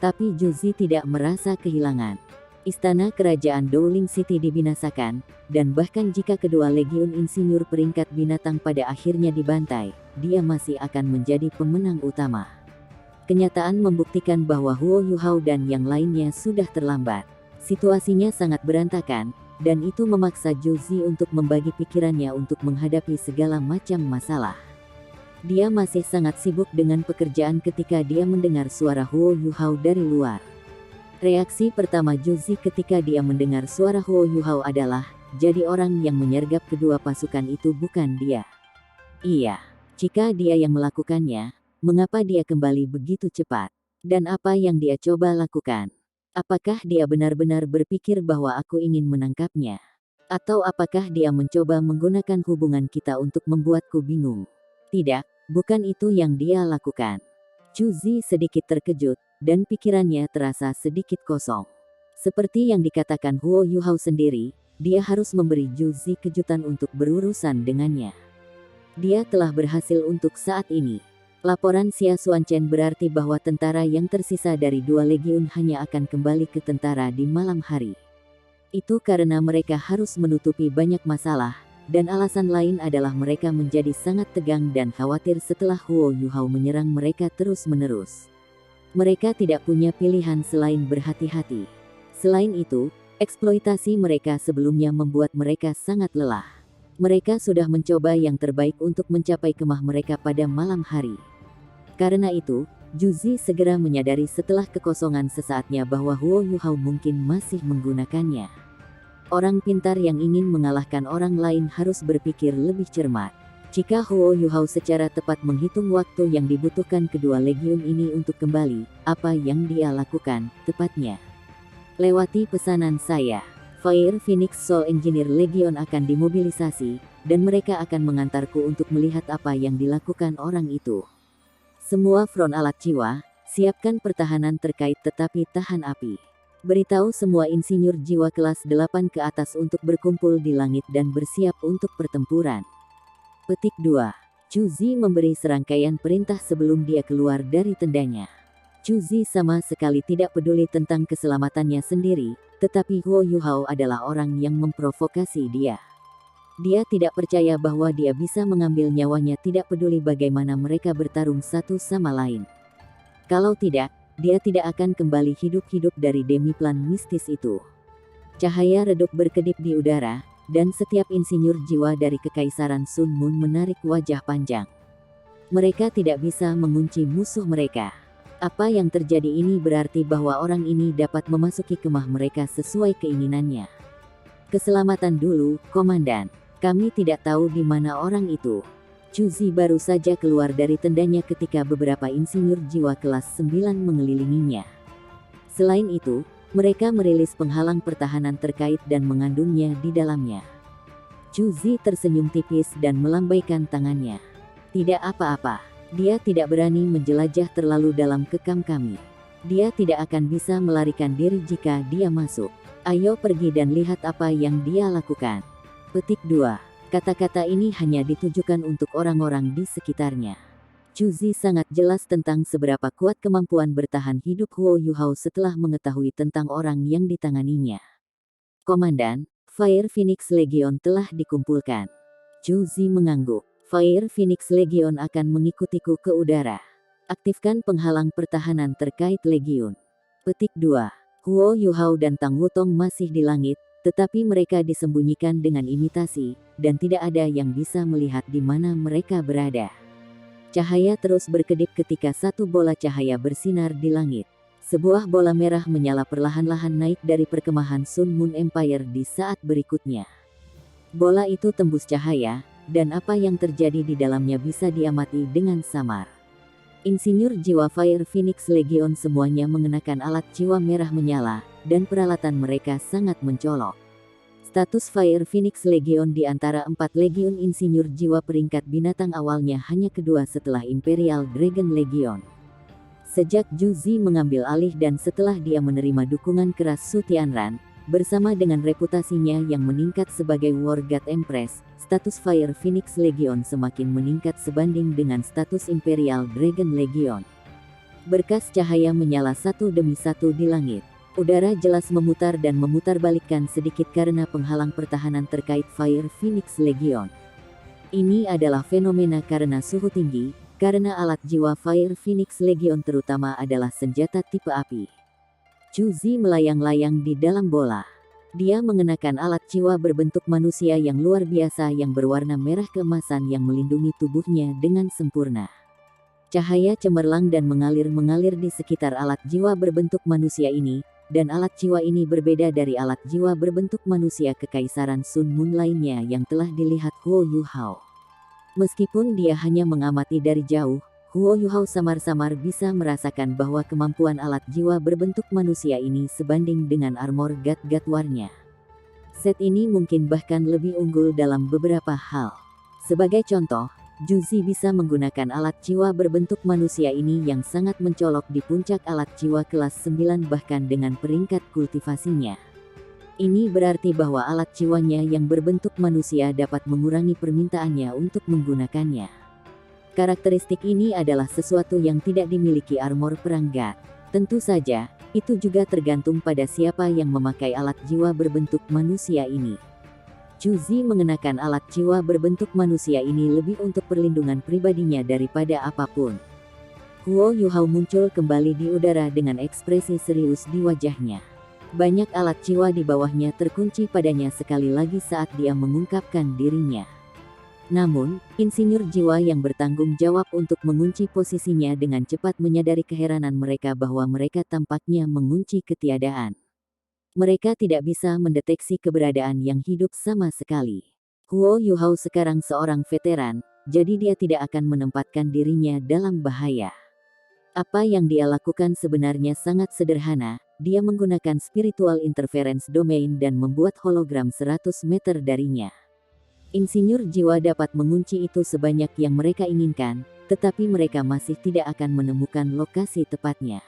Tapi Chu Zi tidak merasa kehilangan. Istana Kerajaan Dowling City dibinasakan, dan bahkan jika kedua legiun insinyur peringkat binatang pada akhirnya dibantai, dia masih akan menjadi pemenang utama. Kenyataan membuktikan bahwa Huo Yuhao dan yang lainnya sudah terlambat. Situasinya sangat berantakan, dan itu memaksa Chu Zi untuk membagi pikirannya untuk menghadapi segala macam masalah. Dia masih sangat sibuk dengan pekerjaan ketika dia mendengar suara Huo Yuhao dari luar. Reaksi pertama Chu Zi ketika dia mendengar suara Huo Yuhao adalah, jadi orang yang menyergap kedua pasukan itu bukan dia. Iya, jika dia yang melakukannya, mengapa dia kembali begitu cepat? Dan apa yang dia coba lakukan? Apakah dia benar-benar berpikir bahwa aku ingin menangkapnya? Atau apakah dia mencoba menggunakan hubungan kita untuk membuatku bingung? Tidak, bukan itu yang dia lakukan. Chu Zi sedikit terkejut, dan pikirannya terasa sedikit kosong. Seperti yang dikatakan Huo Yuhao sendiri, dia harus memberi Chu Zi kejutan untuk berurusan dengannya. Dia telah berhasil untuk saat ini. Laporan Xia Xuanchen berarti bahwa tentara yang tersisa dari 2 legiun hanya akan kembali ke tentara di malam hari. Itu karena mereka harus menutupi banyak masalah, dan alasan lain adalah mereka menjadi sangat tegang dan khawatir setelah Huo Yuhao menyerang mereka terus-menerus. Mereka tidak punya pilihan selain berhati-hati. Selain itu, eksploitasi mereka sebelumnya membuat mereka sangat lelah. Mereka sudah mencoba yang terbaik untuk mencapai kemah mereka pada malam hari. Karena itu, Chu Zi segera menyadari setelah kekosongan sesaatnya bahwa Huo Yuhao mungkin masih menggunakannya. Orang pintar yang ingin mengalahkan orang lain harus berpikir lebih cermat. Jika Huo Yuhao secara tepat menghitung waktu yang dibutuhkan kedua legiun ini untuk kembali, apa yang dia lakukan, tepatnya lewati pesanan saya. Fire Phoenix Soul Engineer Legion akan dimobilisasi, dan mereka akan mengantarku untuk melihat apa yang dilakukan orang itu. Semua front alat jiwa, siapkan pertahanan terkait tetapi tahan api. Beritahu semua insinyur jiwa kelas 8 ke atas untuk berkumpul di langit dan bersiap untuk pertempuran. Petik 2. Chu Zi memberi serangkaian perintah sebelum dia keluar dari tendanya. Chu Zi sama sekali tidak peduli tentang keselamatannya sendiri, tetapi Huo Yuhao adalah orang yang memprovokasi dia. Dia tidak percaya bahwa dia bisa mengambil nyawanya tidak peduli bagaimana mereka bertarung satu sama lain. Kalau tidak, dia tidak akan kembali hidup-hidup dari demiplan mistis itu. Cahaya redup berkedip di udara, dan setiap insinyur jiwa dari Kekaisaran Sun Moon menarik wajah panjang. Mereka tidak bisa mengunci musuh mereka. Apa yang terjadi ini berarti bahwa orang ini dapat memasuki kemah mereka sesuai keinginannya. Keselamatan dulu, Komandan. Kami tidak tahu di mana orang itu. Chu Zi baru saja keluar dari tendanya ketika beberapa insinyur jiwa kelas 9 mengelilinginya. Selain itu, mereka merilis penghalang pertahanan terkait dan mengandungnya di dalamnya. Chu Zi tersenyum tipis dan melambaikan tangannya. Tidak apa-apa. Dia tidak berani menjelajah terlalu dalam kekam kami. Dia tidak akan bisa melarikan diri jika dia masuk. Ayo pergi dan lihat apa yang dia lakukan. Petik 2. Kata-kata ini hanya ditujukan untuk orang-orang di sekitarnya. Chu Zi sangat jelas tentang seberapa kuat kemampuan bertahan hidup Huo Yuhao setelah mengetahui tentang orang yang ditanganinya. Komandan, Fire Phoenix Legion telah dikumpulkan. Chu Zi mengangguk. Fire Phoenix Legion akan mengikutiku ke udara. Aktifkan penghalang pertahanan terkait Legion. Petik 2. Huo Yuhao dan Tang Wutong masih di langit, tetapi mereka disembunyikan dengan imitasi, dan tidak ada yang bisa melihat di mana mereka berada. Cahaya terus berkedip ketika satu bola cahaya bersinar di langit. Sebuah bola merah menyala perlahan-lahan naik dari perkemahan Sun Moon Empire di saat berikutnya. Bola itu tembus cahaya, dan apa yang terjadi di dalamnya bisa diamati dengan samar. Insinyur jiwa Fire Phoenix Legion semuanya mengenakan alat jiwa merah menyala, dan peralatan mereka sangat mencolok. Status Fire Phoenix Legion di antara 4 legiun insinyur jiwa peringkat binatang awalnya hanya kedua setelah Imperial Dragon Legion. Sejak Chu Zi mengambil alih dan setelah dia menerima dukungan keras Su Tianran, bersama dengan reputasinya yang meningkat sebagai War God Empress, status Fire Phoenix Legion semakin meningkat sebanding dengan status Imperial Dragon Legion. Berkas cahaya menyala satu demi satu di langit. Udara jelas memutar dan memutarbalikkan sedikit karena penghalang pertahanan terkait Fire Phoenix Legion. Ini adalah fenomena karena suhu tinggi, karena alat jiwa Fire Phoenix Legion terutama adalah senjata tipe api. Chu Zi melayang-layang di dalam bola. Dia mengenakan alat jiwa berbentuk manusia yang luar biasa yang berwarna merah keemasan yang melindungi tubuhnya dengan sempurna. Cahaya cemerlang dan mengalir-mengalir di sekitar alat jiwa berbentuk manusia ini, dan alat jiwa ini berbeda dari alat jiwa berbentuk manusia Kekaisaran Sun Moon lainnya yang telah dilihat Huo Yuhao. Meskipun dia hanya mengamati dari jauh, Huo Yuhao samar-samar bisa merasakan bahwa kemampuan alat jiwa berbentuk manusia ini sebanding dengan armor God War-nya. Set ini mungkin bahkan lebih unggul dalam beberapa hal. Sebagai contoh, Chu Zi bisa menggunakan alat jiwa berbentuk manusia ini yang sangat mencolok di puncak alat jiwa kelas 9 bahkan dengan peringkat kultivasinya. Ini berarti bahwa alat jiwanya yang berbentuk manusia dapat mengurangi permintaannya untuk menggunakannya. Karakteristik ini adalah sesuatu yang tidak dimiliki armor perang God. Tentu saja, itu juga tergantung pada siapa yang memakai alat jiwa berbentuk manusia ini. Chu Zi mengenakan alat jiwa berbentuk manusia ini lebih untuk perlindungan pribadinya daripada apapun. Huo Yuhao muncul kembali di udara dengan ekspresi serius di wajahnya. Banyak alat jiwa di bawahnya terkunci padanya sekali lagi saat dia mengungkapkan dirinya. Namun, insinyur jiwa yang bertanggung jawab untuk mengunci posisinya dengan cepat menyadari keheranan mereka bahwa mereka tampaknya mengunci ketiadaan. Mereka tidak bisa mendeteksi keberadaan yang hidup sama sekali. Huo Yuhao sekarang seorang veteran, jadi dia tidak akan menempatkan dirinya dalam bahaya. Apa yang dia lakukan sebenarnya sangat sederhana, dia menggunakan spiritual interference domain dan membuat hologram 100 meter darinya. Insinyur jiwa dapat mengunci itu sebanyak yang mereka inginkan, tetapi mereka masih tidak akan menemukan lokasi tepatnya.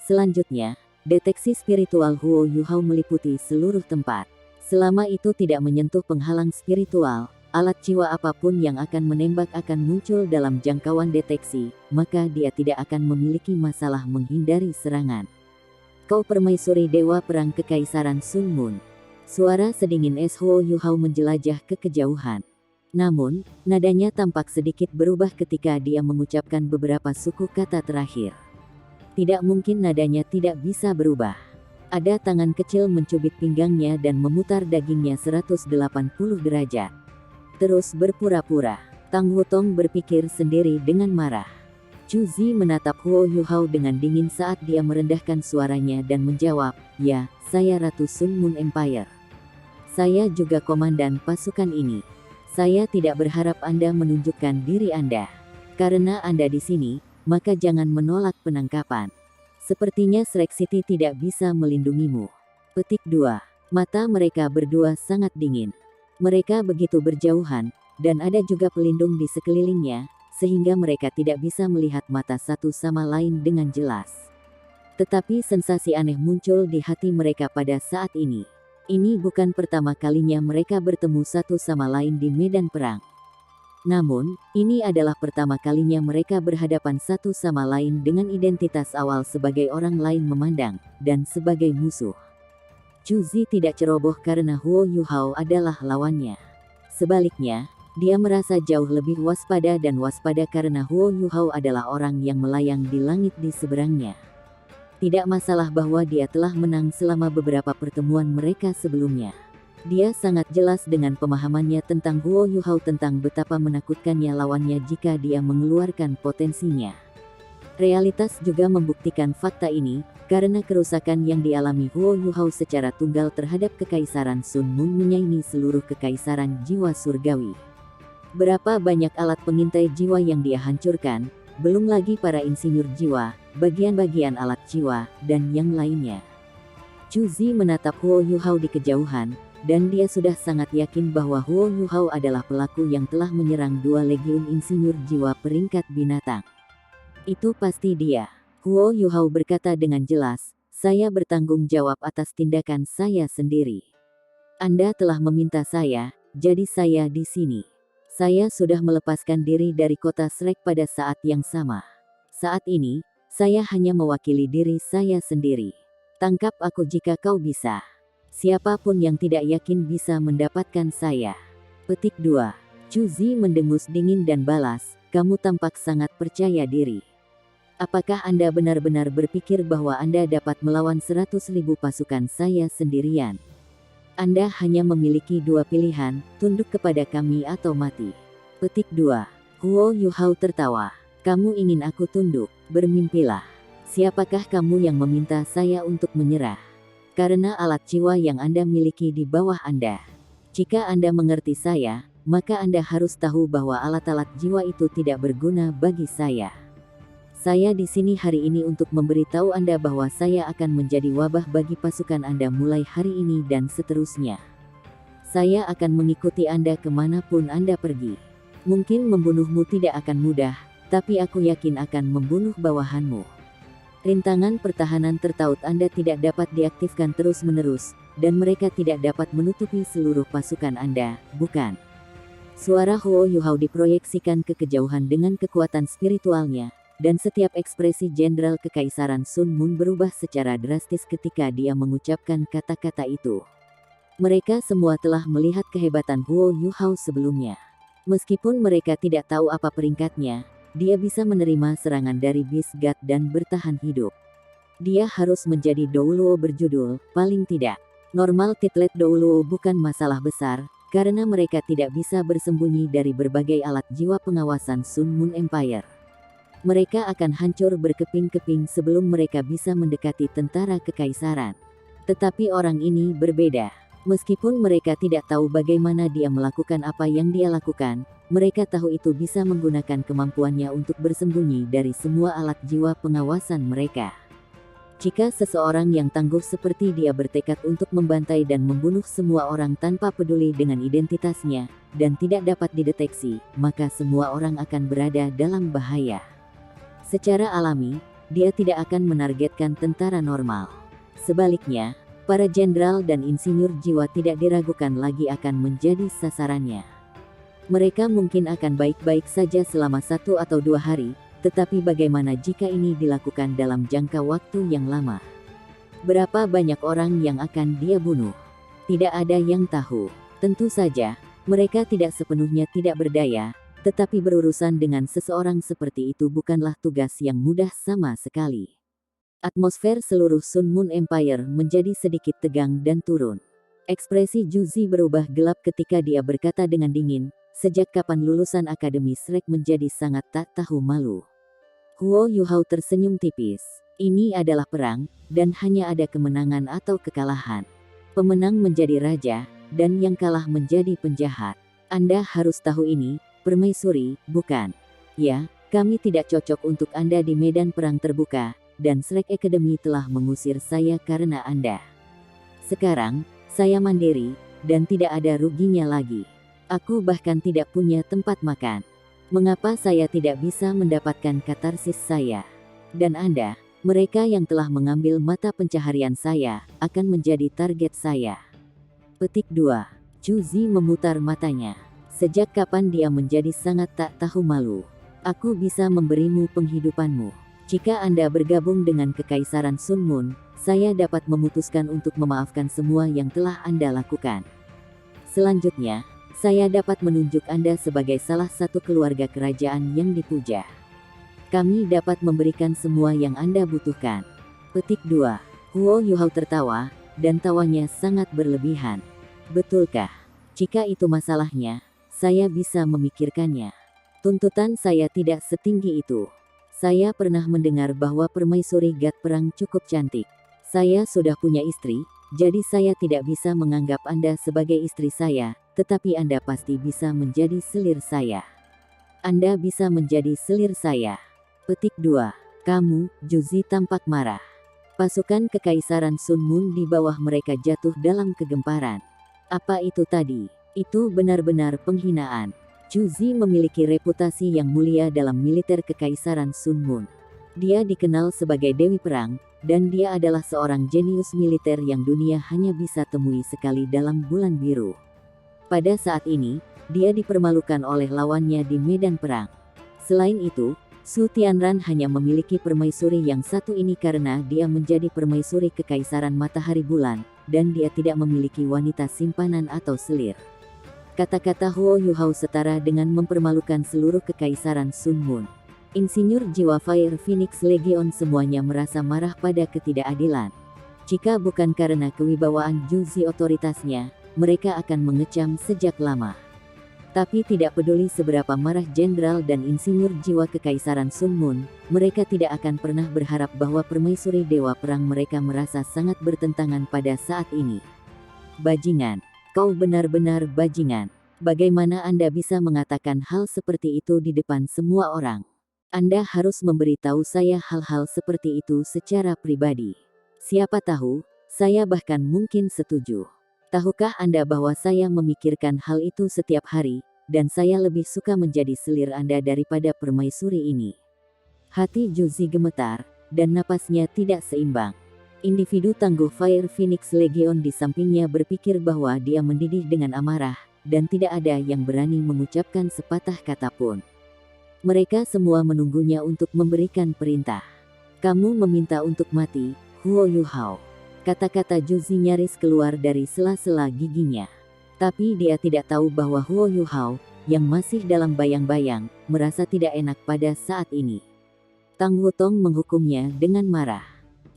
Selanjutnya, deteksi spiritual Huo Yuhao meliputi seluruh tempat. Selama itu tidak menyentuh penghalang spiritual, alat jiwa apapun yang akan menembak akan muncul dalam jangkauan deteksi, maka dia tidak akan memiliki masalah menghindari serangan. Kau permaisuri Dewa Perang Kekaisaran Sun Moon. Suara sedingin es Huo Yuhao menjelajah ke kejauhan. Namun, nadanya tampak sedikit berubah ketika dia mengucapkan beberapa suku kata terakhir. Tidak mungkin nadanya tidak bisa berubah. Ada tangan kecil mencubit pinggangnya dan memutar dagingnya 180 derajat. Terus berpura-pura. Tang Wutong berpikir sendiri dengan marah. Chu Zi menatap Huo Yuhao dengan dingin saat dia merendahkan suaranya dan menjawab, "Ya, saya Ratu Sun Moon Empire. Saya juga komandan pasukan ini. Saya tidak berharap Anda menunjukkan diri Anda. Karena Anda di sini, maka jangan menolak penangkapan. Sepertinya Shrek City tidak bisa melindungimu." Petik 2. Mata mereka berdua sangat dingin. Mereka begitu berjauhan, dan ada juga pelindung di sekelilingnya, sehingga mereka tidak bisa melihat mata satu sama lain dengan jelas. Tetapi sensasi aneh muncul di hati mereka pada saat ini. Ini bukan pertama kalinya mereka bertemu satu sama lain di medan perang. Namun, ini adalah pertama kalinya mereka berhadapan satu sama lain dengan identitas awal sebagai orang lain memandang, dan sebagai musuh. Chu Zi tidak ceroboh karena Huo Yuhao adalah lawannya. Sebaliknya, dia merasa jauh lebih waspada dan waspada karena Huo Yuhao adalah orang yang melayang di langit di seberangnya. Tidak masalah bahwa dia telah menang selama beberapa pertemuan mereka sebelumnya. Dia sangat jelas dengan pemahamannya tentang Huo Yuhao tentang betapa menakutkannya lawannya jika dia mengeluarkan potensinya. Realitas juga membuktikan fakta ini, karena kerusakan yang dialami Huo Yuhao secara tunggal terhadap Kekaisaran Sun Mun menyaingi seluruh kekaisaran jiwa surgawi. Berapa banyak alat pengintai jiwa yang dia hancurkan, belum lagi para insinyur jiwa, bagian-bagian alat jiwa, dan yang lainnya. Chu Zi menatap Huo Yuhao di kejauhan, dan dia sudah sangat yakin bahwa Huo Yuhao adalah pelaku yang telah menyerang 2 legiun insinyur jiwa peringkat binatang. Itu pasti dia. Huo Yuhao berkata dengan jelas, saya bertanggung jawab atas tindakan saya sendiri. Anda telah meminta saya, jadi saya di sini. Saya sudah melepaskan diri dari kota Shrek pada saat yang sama. Saat ini, saya hanya mewakili diri saya sendiri. Tangkap aku jika kau bisa. Siapapun yang tidak yakin bisa mendapatkan saya. Petik 2. Chu Zi mendengus dingin dan balas, kamu tampak sangat percaya diri. Apakah Anda benar-benar berpikir bahwa Anda dapat melawan 100.000 pasukan saya sendirian? Anda hanya memiliki 2 pilihan, tunduk kepada kami atau mati. Petik 2. Huo Yuhao tertawa. Kamu ingin aku tunduk, bermimpilah. Siapakah kamu yang meminta saya untuk menyerah? Karena alat jiwa yang Anda miliki di bawah Anda. Jika Anda mengerti saya, maka Anda harus tahu bahwa alat-alat jiwa itu tidak berguna bagi saya. Saya di sini hari ini untuk memberitahu Anda bahwa saya akan menjadi wabah bagi pasukan Anda mulai hari ini dan seterusnya. Saya akan mengikuti Anda kemanapun Anda pergi. Mungkin membunuhmu tidak akan mudah, tapi aku yakin akan membunuh bawahanmu. Rintangan pertahanan tertaut Anda tidak dapat diaktifkan terus-menerus, dan mereka tidak dapat menutupi seluruh pasukan Anda, bukan? Suara Huo Yuhao diproyeksikan ke kejauhan dengan kekuatan spiritualnya, dan setiap ekspresi Jenderal Kekaisaran Sun Mun berubah secara drastis ketika dia mengucapkan kata-kata itu. Mereka semua telah melihat kehebatan Huo Yuhao sebelumnya. Meskipun mereka tidak tahu apa peringkatnya, dia bisa menerima serangan dari Beast God dan bertahan hidup. Dia harus menjadi Douluo berjudul, paling tidak. Normal titlet Douluo bukan masalah besar, karena mereka tidak bisa bersembunyi dari berbagai alat jiwa pengawasan Sun Mun Empire. Mereka akan hancur berkeping-keping sebelum mereka bisa mendekati tentara kekaisaran. Tetapi orang ini berbeda. Meskipun mereka tidak tahu bagaimana dia melakukan apa yang dia lakukan, mereka tahu itu bisa menggunakan kemampuannya untuk bersembunyi dari semua alat jiwa pengawasan mereka. Jika seseorang yang tangguh seperti dia bertekad untuk membantai dan membunuh semua orang tanpa peduli dengan identitasnya, dan tidak dapat dideteksi, maka semua orang akan berada dalam bahaya. Secara alami, dia tidak akan menargetkan tentara normal. Sebaliknya, para jenderal dan insinyur jiwa tidak diragukan lagi akan menjadi sasarannya. Mereka mungkin akan baik-baik saja selama 1 atau 2 hari, tetapi bagaimana jika ini dilakukan dalam jangka waktu yang lama? Berapa banyak orang yang akan dia bunuh? Tidak ada yang tahu. Tentu saja, mereka tidak sepenuhnya tidak berdaya, tetapi berurusan dengan seseorang seperti itu bukanlah tugas yang mudah sama sekali. Atmosfer seluruh Sun Mun Empire menjadi sedikit tegang dan turun. Ekspresi Chu Zi berubah gelap ketika dia berkata dengan dingin, sejak kapan lulusan Akademi Shrek menjadi sangat tak tahu malu. Huo Yuhao tersenyum tipis. Ini adalah perang, dan hanya ada kemenangan atau kekalahan. Pemenang menjadi raja, dan yang kalah menjadi penjahat. Anda harus tahu ini, permaisuri, bukan? Ya, kami tidak cocok untuk Anda di medan perang terbuka, dan Shrek Academy telah mengusir saya karena Anda. Sekarang, saya mandiri, dan tidak ada ruginya lagi. Aku bahkan tidak punya tempat makan. Mengapa saya tidak bisa mendapatkan katarsis saya? Dan Anda, mereka yang telah mengambil mata pencaharian saya, akan menjadi target saya. Petik 2. Chu Zi memutar matanya. Sejak kapan dia menjadi sangat tak tahu malu? Aku bisa memberimu penghidupanmu. Jika Anda bergabung dengan Kekaisaran Sun Moon, saya dapat memutuskan untuk memaafkan semua yang telah Anda lakukan. Selanjutnya, saya dapat menunjuk Anda sebagai salah satu keluarga kerajaan yang dipuja. Kami dapat memberikan semua yang Anda butuhkan. Petik 2. Huo Yuhao tertawa, dan tawanya sangat berlebihan. Betulkah? Jika itu masalahnya, saya bisa memikirkannya. Tuntutan saya tidak setinggi itu. Saya pernah mendengar bahwa permaisuri gat perang cukup cantik. Saya sudah punya istri, jadi saya tidak bisa menganggap Anda sebagai istri saya, tetapi Anda pasti bisa menjadi selir saya. Anda bisa menjadi selir saya. Petik 2. Kamu, Chu Zi tampak marah. Pasukan Kekaisaran Sun Moon di bawah mereka jatuh dalam kegemparan. Apa itu tadi? Itu benar-benar penghinaan. Chu Zi memiliki reputasi yang mulia dalam militer Kekaisaran Sun Moon. Dia dikenal sebagai Dewi Perang, dan dia adalah seorang jenius militer yang dunia hanya bisa temui sekali dalam bulan biru. Pada saat ini, dia dipermalukan oleh lawannya di medan perang. Selain itu, Su Tianran hanya memiliki permaisuri yang satu ini karena dia menjadi permaisuri Kekaisaran Matahari Bulan, dan dia tidak memiliki wanita simpanan atau selir. Kata-kata Huo Yuhao setara dengan mempermalukan seluruh Kekaisaran Sun Moon. Insinyur jiwa Fire Phoenix Legion semuanya merasa marah pada ketidakadilan. Jika bukan karena kewibawaan Chu Zi otoritasnya, mereka akan mengecam sejak lama. Tapi tidak peduli seberapa marah jenderal dan insinyur jiwa Kekaisaran Sun Moon, mereka tidak akan pernah berharap bahwa permaisuri dewa perang mereka merasa sangat bertentangan pada saat ini. Bajingan. Kau benar-benar bajingan. Bagaimana Anda bisa mengatakan hal seperti itu di depan semua orang? Anda harus memberitahu saya hal-hal seperti itu secara pribadi. Siapa tahu, saya bahkan mungkin setuju. Tahukah Anda bahwa saya memikirkan hal itu setiap hari, dan saya lebih suka menjadi selir Anda daripada permaisuri ini. Hati Chu Zi gemetar, dan napasnya tidak seimbang. Individu tangguh Fire Phoenix Legion di sampingnya berpikir bahwa dia mendidih dengan amarah, dan tidak ada yang berani mengucapkan sepatah kata pun. Mereka semua menunggunya untuk memberikan perintah. Kamu meminta untuk mati, Huo Yuhao. Kata-kata Chu Zi nyaris keluar dari sela-sela giginya. Tapi dia tidak tahu bahwa Huo Yuhao, yang masih dalam bayang-bayang, merasa tidak enak pada saat ini. Tang Wutong menghukumnya dengan marah.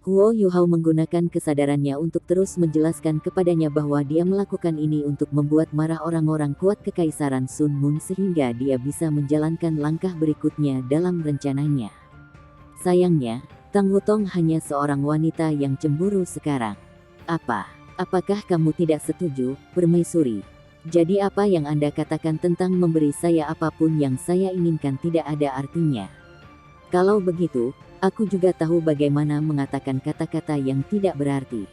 Huo Yuhao menggunakan kesadarannya untuk terus menjelaskan kepadanya bahwa dia melakukan ini untuk membuat marah orang-orang kuat Kekaisaran Sun Moon sehingga dia bisa menjalankan langkah berikutnya dalam rencananya. Sayangnya, Tang Wutong hanya seorang wanita yang cemburu sekarang. Apakah kamu tidak setuju, permaisuri? Jadi apa yang Anda katakan tentang memberi saya apapun yang saya inginkan tidak ada artinya. Kalau begitu, aku juga tahu bagaimana mengatakan kata-kata yang tidak berarti.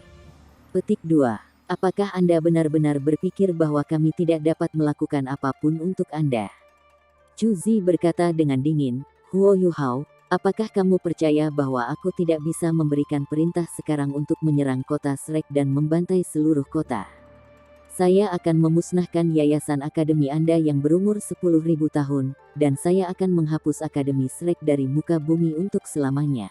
Petik 2. Apakah Anda benar-benar berpikir bahwa kami tidak dapat melakukan apapun untuk Anda? Chu Zi berkata dengan dingin. Huo Yuhao, apakah kamu percaya bahwa aku tidak bisa memberikan perintah sekarang untuk menyerang kota Shrek dan membantai seluruh kota? Saya akan memusnahkan yayasan akademi Anda yang berumur 10.000 tahun, dan saya akan menghapus akademi Shrek dari muka bumi untuk selamanya.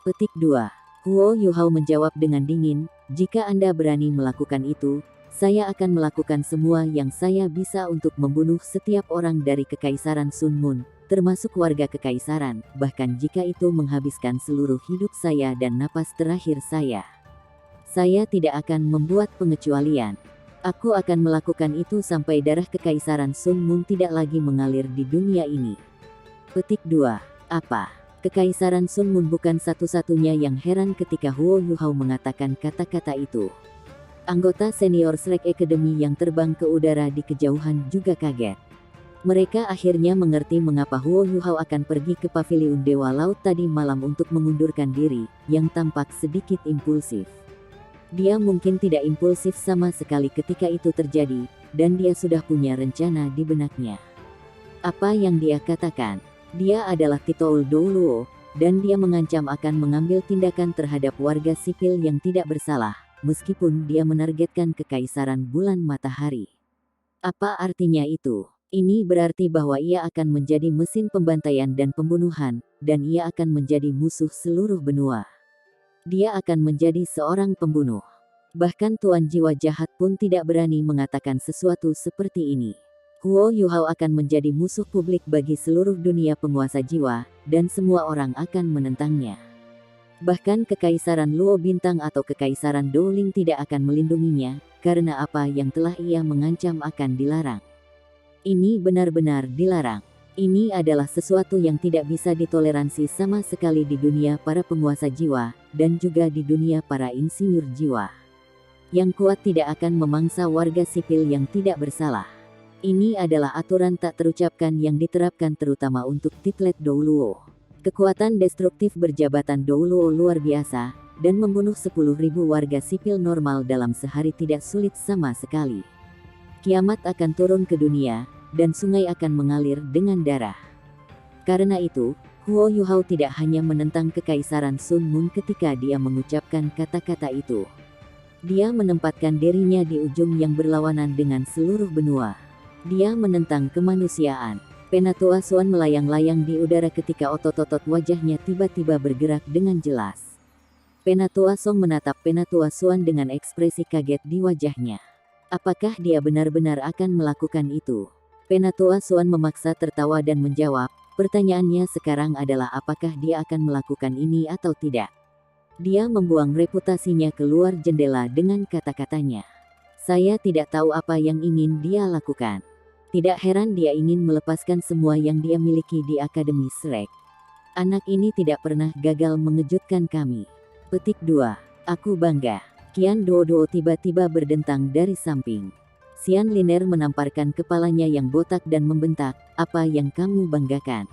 Petik 2. Huo Yuhao menjawab dengan dingin, jika Anda berani melakukan itu, saya akan melakukan semua yang saya bisa untuk membunuh setiap orang dari Kekaisaran Sun Moon, termasuk warga Kekaisaran, bahkan jika itu menghabiskan seluruh hidup saya dan napas terakhir saya. Saya tidak akan membuat pengecualian. Aku akan melakukan itu sampai darah Kekaisaran Sun Moon tidak lagi mengalir di dunia ini. Petik 2. Apa? Kekaisaran Sun Moon bukan satu-satunya yang heran ketika Huo Yuhao mengatakan kata-kata itu. Anggota senior Shrek Academy yang terbang ke udara di kejauhan juga kaget. Mereka akhirnya mengerti mengapa Huo Yuhao akan pergi ke paviliun Dewa Laut tadi malam untuk mengundurkan diri, yang tampak sedikit impulsif. Dia mungkin tidak impulsif sama sekali ketika itu terjadi, dan dia sudah punya rencana di benaknya. Apa yang dia katakan? Dia adalah Titoul Douluo, dan dia mengancam akan mengambil tindakan terhadap warga sipil yang tidak bersalah, meskipun dia menargetkan kekaisaran bulan matahari. Apa artinya itu? Ini berarti bahwa ia akan menjadi mesin pembantaian dan pembunuhan, dan ia akan menjadi musuh seluruh benua. Dia akan menjadi seorang pembunuh. Bahkan Tuan Jiwa Jahat pun tidak berani mengatakan sesuatu seperti ini. Huo Yuhao akan menjadi musuh publik bagi seluruh dunia penguasa jiwa, dan semua orang akan menentangnya. Bahkan Kekaisaran Luo Bintang atau Kekaisaran Douling tidak akan melindunginya, karena apa yang telah ia mengancam akan dilarang. Ini benar-benar dilarang. Ini adalah sesuatu yang tidak bisa ditoleransi sama sekali di dunia para penguasa jiwa, dan juga di dunia para insinyur jiwa. Yang kuat tidak akan memangsa warga sipil yang tidak bersalah. Ini adalah aturan tak terucapkan yang diterapkan terutama untuk Titlet Douluo. Kekuatan destruktif berjabatan Douluo luar biasa, dan membunuh 10.000 warga sipil normal dalam sehari tidak sulit sama sekali. Kiamat akan turun ke dunia, dan sungai akan mengalir dengan darah. Karena itu, Huo Yuhao tidak hanya menentang Kekaisaran Sun Moon ketika dia mengucapkan kata-kata itu. Dia menempatkan dirinya di ujung yang berlawanan dengan seluruh benua. Dia menentang kemanusiaan. Penatua Suan melayang-layang di udara ketika otot-otot wajahnya tiba-tiba bergerak dengan jelas. Penatua Song menatap Penatua Suan dengan ekspresi kaget di wajahnya. Apakah dia benar-benar akan melakukan itu? Penatua Suan memaksa tertawa dan menjawab, pertanyaannya sekarang adalah apakah dia akan melakukan ini atau tidak. Dia membuang reputasinya keluar jendela dengan kata-katanya. Saya tidak tahu apa yang ingin dia lakukan. Tidak heran dia ingin melepaskan semua yang dia miliki di Akademi Shrek. Anak ini tidak pernah gagal mengejutkan kami. Petik 2. Aku bangga. Qian Duoduo tiba-tiba berdentang dari samping. Xian Liner menamparkan kepalanya yang botak dan membentak, apa yang kamu banggakan?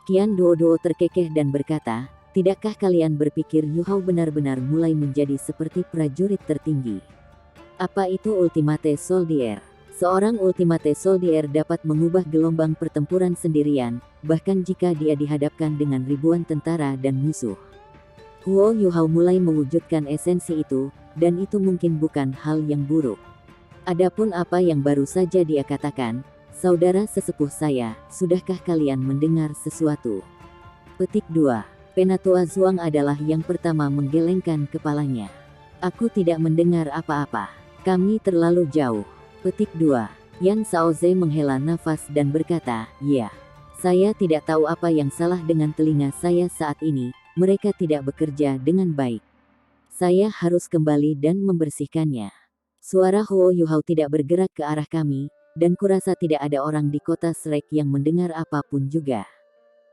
Qian Duoduo terkekeh dan berkata, tidakkah kalian berpikir Yuhao benar-benar mulai menjadi seperti prajurit tertinggi? Apa itu Ultimate Soldier? Seorang Ultimate Soldier dapat mengubah gelombang pertempuran sendirian, bahkan jika dia dihadapkan dengan ribuan tentara dan musuh. Huo Yuhao mulai mewujudkan esensi itu, dan itu mungkin bukan hal yang buruk. Adapun apa yang baru saja dia katakan, saudara sesepuh saya, sudahkah kalian mendengar sesuatu? Petik 2. Penatua Zhuang adalah yang pertama menggelengkan kepalanya. Aku tidak mendengar apa-apa. Kami terlalu jauh. Petik 2. Yan Shaoze menghela nafas dan berkata, ya. Saya tidak tahu apa yang salah dengan telinga saya saat ini, mereka tidak bekerja dengan baik. Saya harus kembali dan membersihkannya. Suara Huo Yuhao tidak bergerak ke arah kami, dan kurasa tidak ada orang di kota Shrek yang mendengar apapun juga.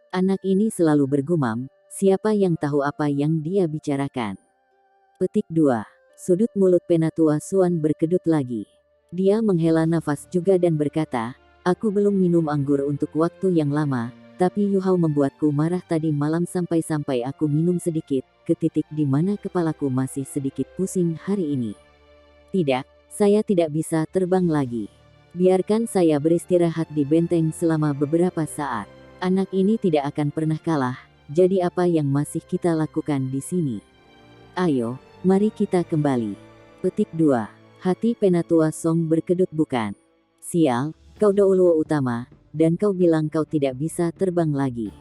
Anak ini selalu bergumam, siapa yang tahu apa yang dia bicarakan. Petik 2. Sudut mulut Penatua Suan berkedut lagi. Dia menghela nafas juga dan berkata, aku belum minum anggur untuk waktu yang lama, tapi Yuhao membuatku marah tadi malam sampai-sampai aku minum sedikit, ke titik di mana kepalaku masih sedikit pusing hari ini. Tidak, saya tidak bisa terbang lagi. Biarkan saya beristirahat di benteng selama beberapa saat. Anak ini tidak akan pernah kalah, jadi apa yang masih kita lakukan di sini? Ayo, mari kita kembali. Petik 2. Hati Penatua Song berkedut bukan. Sial, kau Douluo utama, dan kau bilang kau tidak bisa terbang lagi.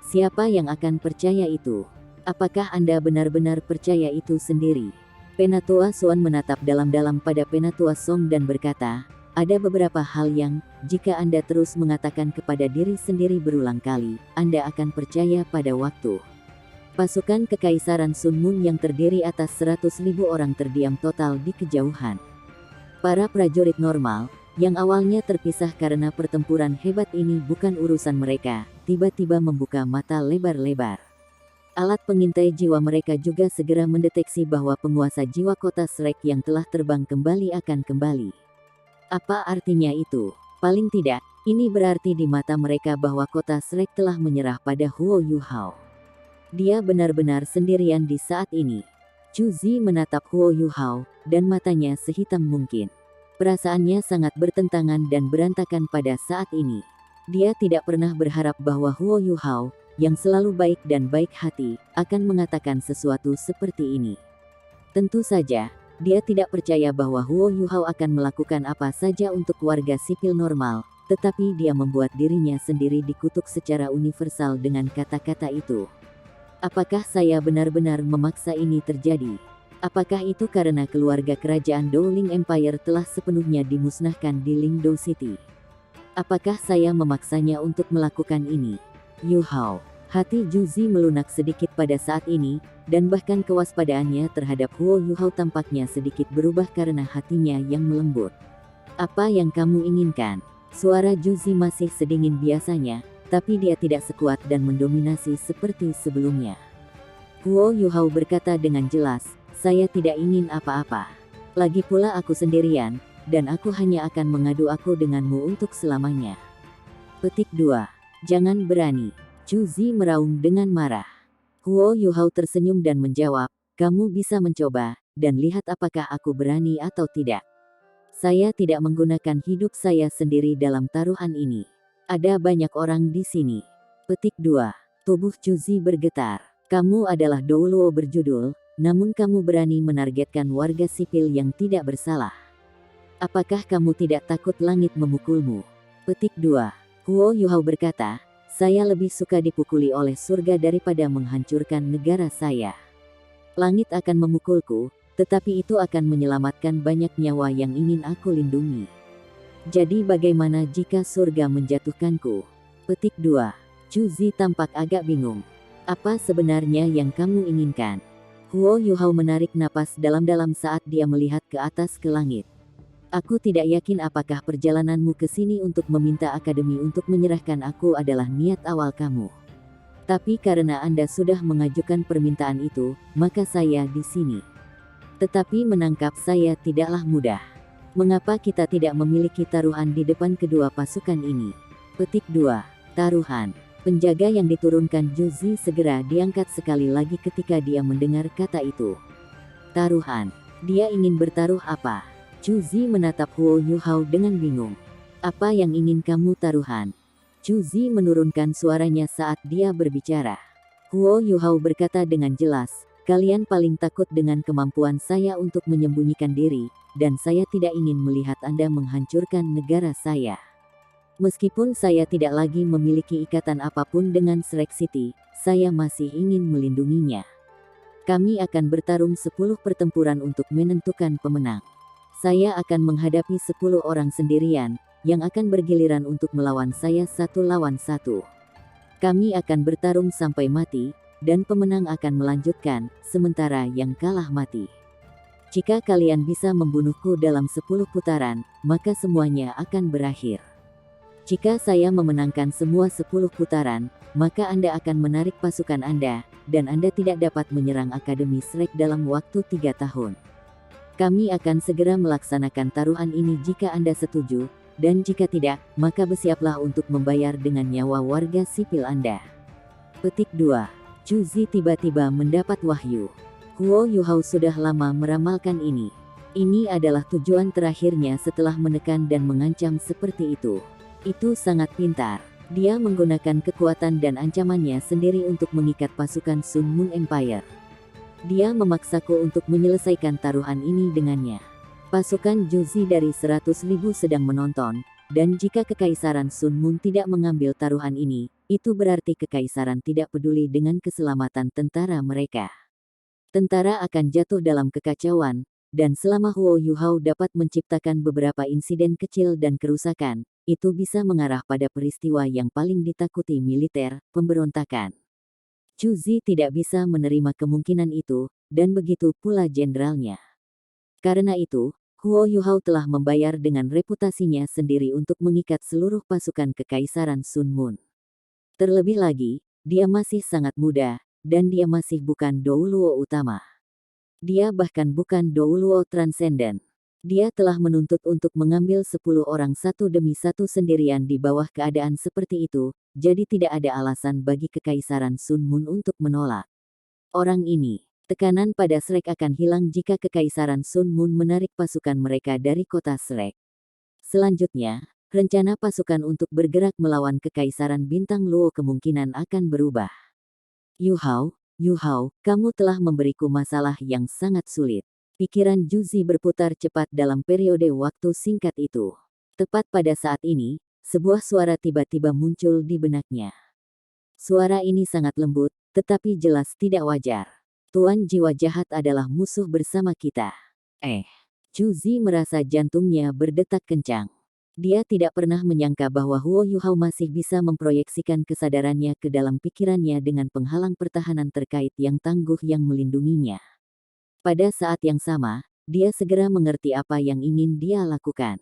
Siapa yang akan percaya itu? Apakah Anda benar-benar percaya itu sendiri? Penatua Suan menatap dalam-dalam pada Penatua Song dan berkata, ada beberapa hal yang, jika Anda terus mengatakan kepada diri sendiri berulang kali, Anda akan percaya pada waktu. Pasukan Kekaisaran Sun Moon yang terdiri atas 100.000 orang terdiam total di kejauhan. Para prajurit normal, yang awalnya terpisah karena pertempuran hebat ini bukan urusan mereka, tiba-tiba membuka mata lebar-lebar. Alat pengintai jiwa mereka juga segera mendeteksi bahwa penguasa jiwa kota Shrek yang telah terbang kembali akan kembali. Apa artinya itu? Paling tidak, ini berarti di mata mereka bahwa kota Shrek telah menyerah pada Huo Yuhao. Dia benar-benar sendirian di saat ini. Chu Zi menatap Huo Yuhao, dan matanya sehitam mungkin. Perasaannya sangat bertentangan dan berantakan pada saat ini. Dia tidak pernah berharap bahwa Huo Yuhao, yang selalu baik dan baik hati, akan mengatakan sesuatu seperti ini. Tentu saja, dia tidak percaya bahwa Huo Yuhao akan melakukan apa saja untuk warga sipil normal, tetapi dia membuat dirinya sendiri dikutuk secara universal dengan kata-kata itu. Apakah saya benar-benar memaksa ini terjadi? Apakah itu karena keluarga kerajaan Dowling Empire telah sepenuhnya dimusnahkan di Lingdou City? Apakah saya memaksanya untuk melakukan ini? Yu Hao. Hati Juzi melunak sedikit pada saat ini, dan bahkan kewaspadaannya terhadap Huo Yuhao tampaknya sedikit berubah karena hatinya yang melembut. Apa yang kamu inginkan? Suara Juzi masih sedingin biasanya, tapi dia tidak sekuat dan mendominasi seperti sebelumnya. Huo Yuhao berkata dengan jelas, saya tidak ingin apa-apa. Lagi pula aku sendirian, dan aku hanya akan mengadu aku denganmu untuk selamanya. Petik 2. Jangan berani. Juzi meraung dengan marah. Huo Yuhao tersenyum dan menjawab, kamu bisa mencoba, dan lihat apakah aku berani atau tidak. Saya tidak menggunakan hidup saya sendiri dalam taruhan ini. Ada banyak orang di sini. Petik 2. Tubuh Juzi bergetar. Kamu adalah Douluo berjudul, namun kamu berani menargetkan warga sipil yang tidak bersalah. Apakah kamu tidak takut langit memukulmu? Petik 2. Huo Yuhao berkata, saya lebih suka dipukuli oleh surga daripada menghancurkan negara saya. Langit akan memukulku, tetapi itu akan menyelamatkan banyak nyawa yang ingin aku lindungi. Jadi bagaimana jika surga menjatuhkanku? Petik 2. Juzi tampak agak bingung. Apa sebenarnya yang kamu inginkan? Huo Yuhao menarik napas dalam-dalam saat dia melihat ke atas ke langit. Aku tidak yakin apakah perjalananmu ke sini untuk meminta akademi untuk menyerahkan aku adalah niat awal kamu. Tapi karena Anda sudah mengajukan permintaan itu, maka saya di sini. Tetapi menangkap saya tidaklah mudah. Mengapa kita tidak memiliki taruhan di depan kedua pasukan ini? Petik 2. Taruhan. Penjaga yang diturunkan Juzi segera diangkat sekali lagi ketika dia mendengar kata itu. Taruhan. Dia ingin bertaruh apa? Juzi menatap Huo Yuhao dengan bingung. Apa yang ingin kamu taruhan? Juzi menurunkan suaranya saat dia berbicara. Huo Yuhao berkata dengan jelas, kalian paling takut dengan kemampuan saya untuk menyembunyikan diri, dan saya tidak ingin melihat Anda menghancurkan negara saya. Meskipun saya tidak lagi memiliki ikatan apapun dengan Shrek City, saya masih ingin melindunginya. Kami akan bertarung 10 pertempuran untuk menentukan pemenang. Saya akan menghadapi 10 orang sendirian, yang akan bergiliran untuk melawan saya 1 lawan 1. Kami akan bertarung sampai mati, dan pemenang akan melanjutkan, sementara yang kalah mati. Jika kalian bisa membunuhku dalam 10 putaran, maka semuanya akan berakhir. Jika saya memenangkan semua 10 putaran, maka Anda akan menarik pasukan Anda, dan Anda tidak dapat menyerang Akademi Shrek dalam waktu 3 tahun. Kami akan segera melaksanakan taruhan ini jika Anda setuju, dan jika tidak, maka bersiaplah untuk membayar dengan nyawa warga sipil Anda. Petik 2. Juzi tiba-tiba mendapat wahyu. Huo Yuhao sudah lama meramalkan ini. Ini adalah tujuan terakhirnya setelah menekan dan mengancam seperti itu. Itu sangat pintar. Dia menggunakan kekuatan dan ancamannya sendiri untuk mengikat pasukan Sun Moon Empire. Dia memaksaku untuk menyelesaikan taruhan ini dengannya. Pasukan Juzi dari 100.000 sedang menonton, dan jika Kekaisaran Sun Moon tidak mengambil taruhan ini, itu berarti Kekaisaran tidak peduli dengan keselamatan tentara mereka. Tentara akan jatuh dalam kekacauan, dan selama Huo Yuhao dapat menciptakan beberapa insiden kecil dan kerusakan, itu bisa mengarah pada peristiwa yang paling ditakuti militer, pemberontakan. Juzi tidak bisa menerima kemungkinan itu, dan begitu pula jenderalnya. Karena itu, Huo Yuhao telah membayar dengan reputasinya sendiri untuk mengikat seluruh pasukan Kekaisaran Sun Moon. Terlebih lagi, dia masih sangat muda, dan dia masih bukan Douluo utama. Dia bahkan bukan Douluo transenden. Dia telah menuntut untuk mengambil 10 orang satu demi satu sendirian di bawah keadaan seperti itu, jadi tidak ada alasan bagi Kekaisaran Sun Moon untuk menolak. Orang ini, Tekanan pada Shrek akan hilang jika Kekaisaran Sun Moon menarik pasukan mereka dari kota Shrek. Selanjutnya, rencana pasukan untuk bergerak melawan Kekaisaran Bintang Luo kemungkinan akan berubah. Yu Hao, kamu telah memberiku masalah yang sangat sulit. Pikiran Juzi berputar cepat dalam periode waktu singkat itu. Tepat pada saat ini, sebuah suara tiba-tiba muncul di benaknya. Suara ini sangat lembut, tetapi jelas tidak wajar. Tuan jiwa jahat adalah musuh bersama kita. Juzi merasa jantungnya berdetak kencang. Dia tidak pernah menyangka bahwa Huo Yuhao masih bisa memproyeksikan kesadarannya ke dalam pikirannya dengan penghalang pertahanan terkait yang tangguh yang melindunginya. Pada saat yang sama, dia segera mengerti apa yang ingin dia lakukan.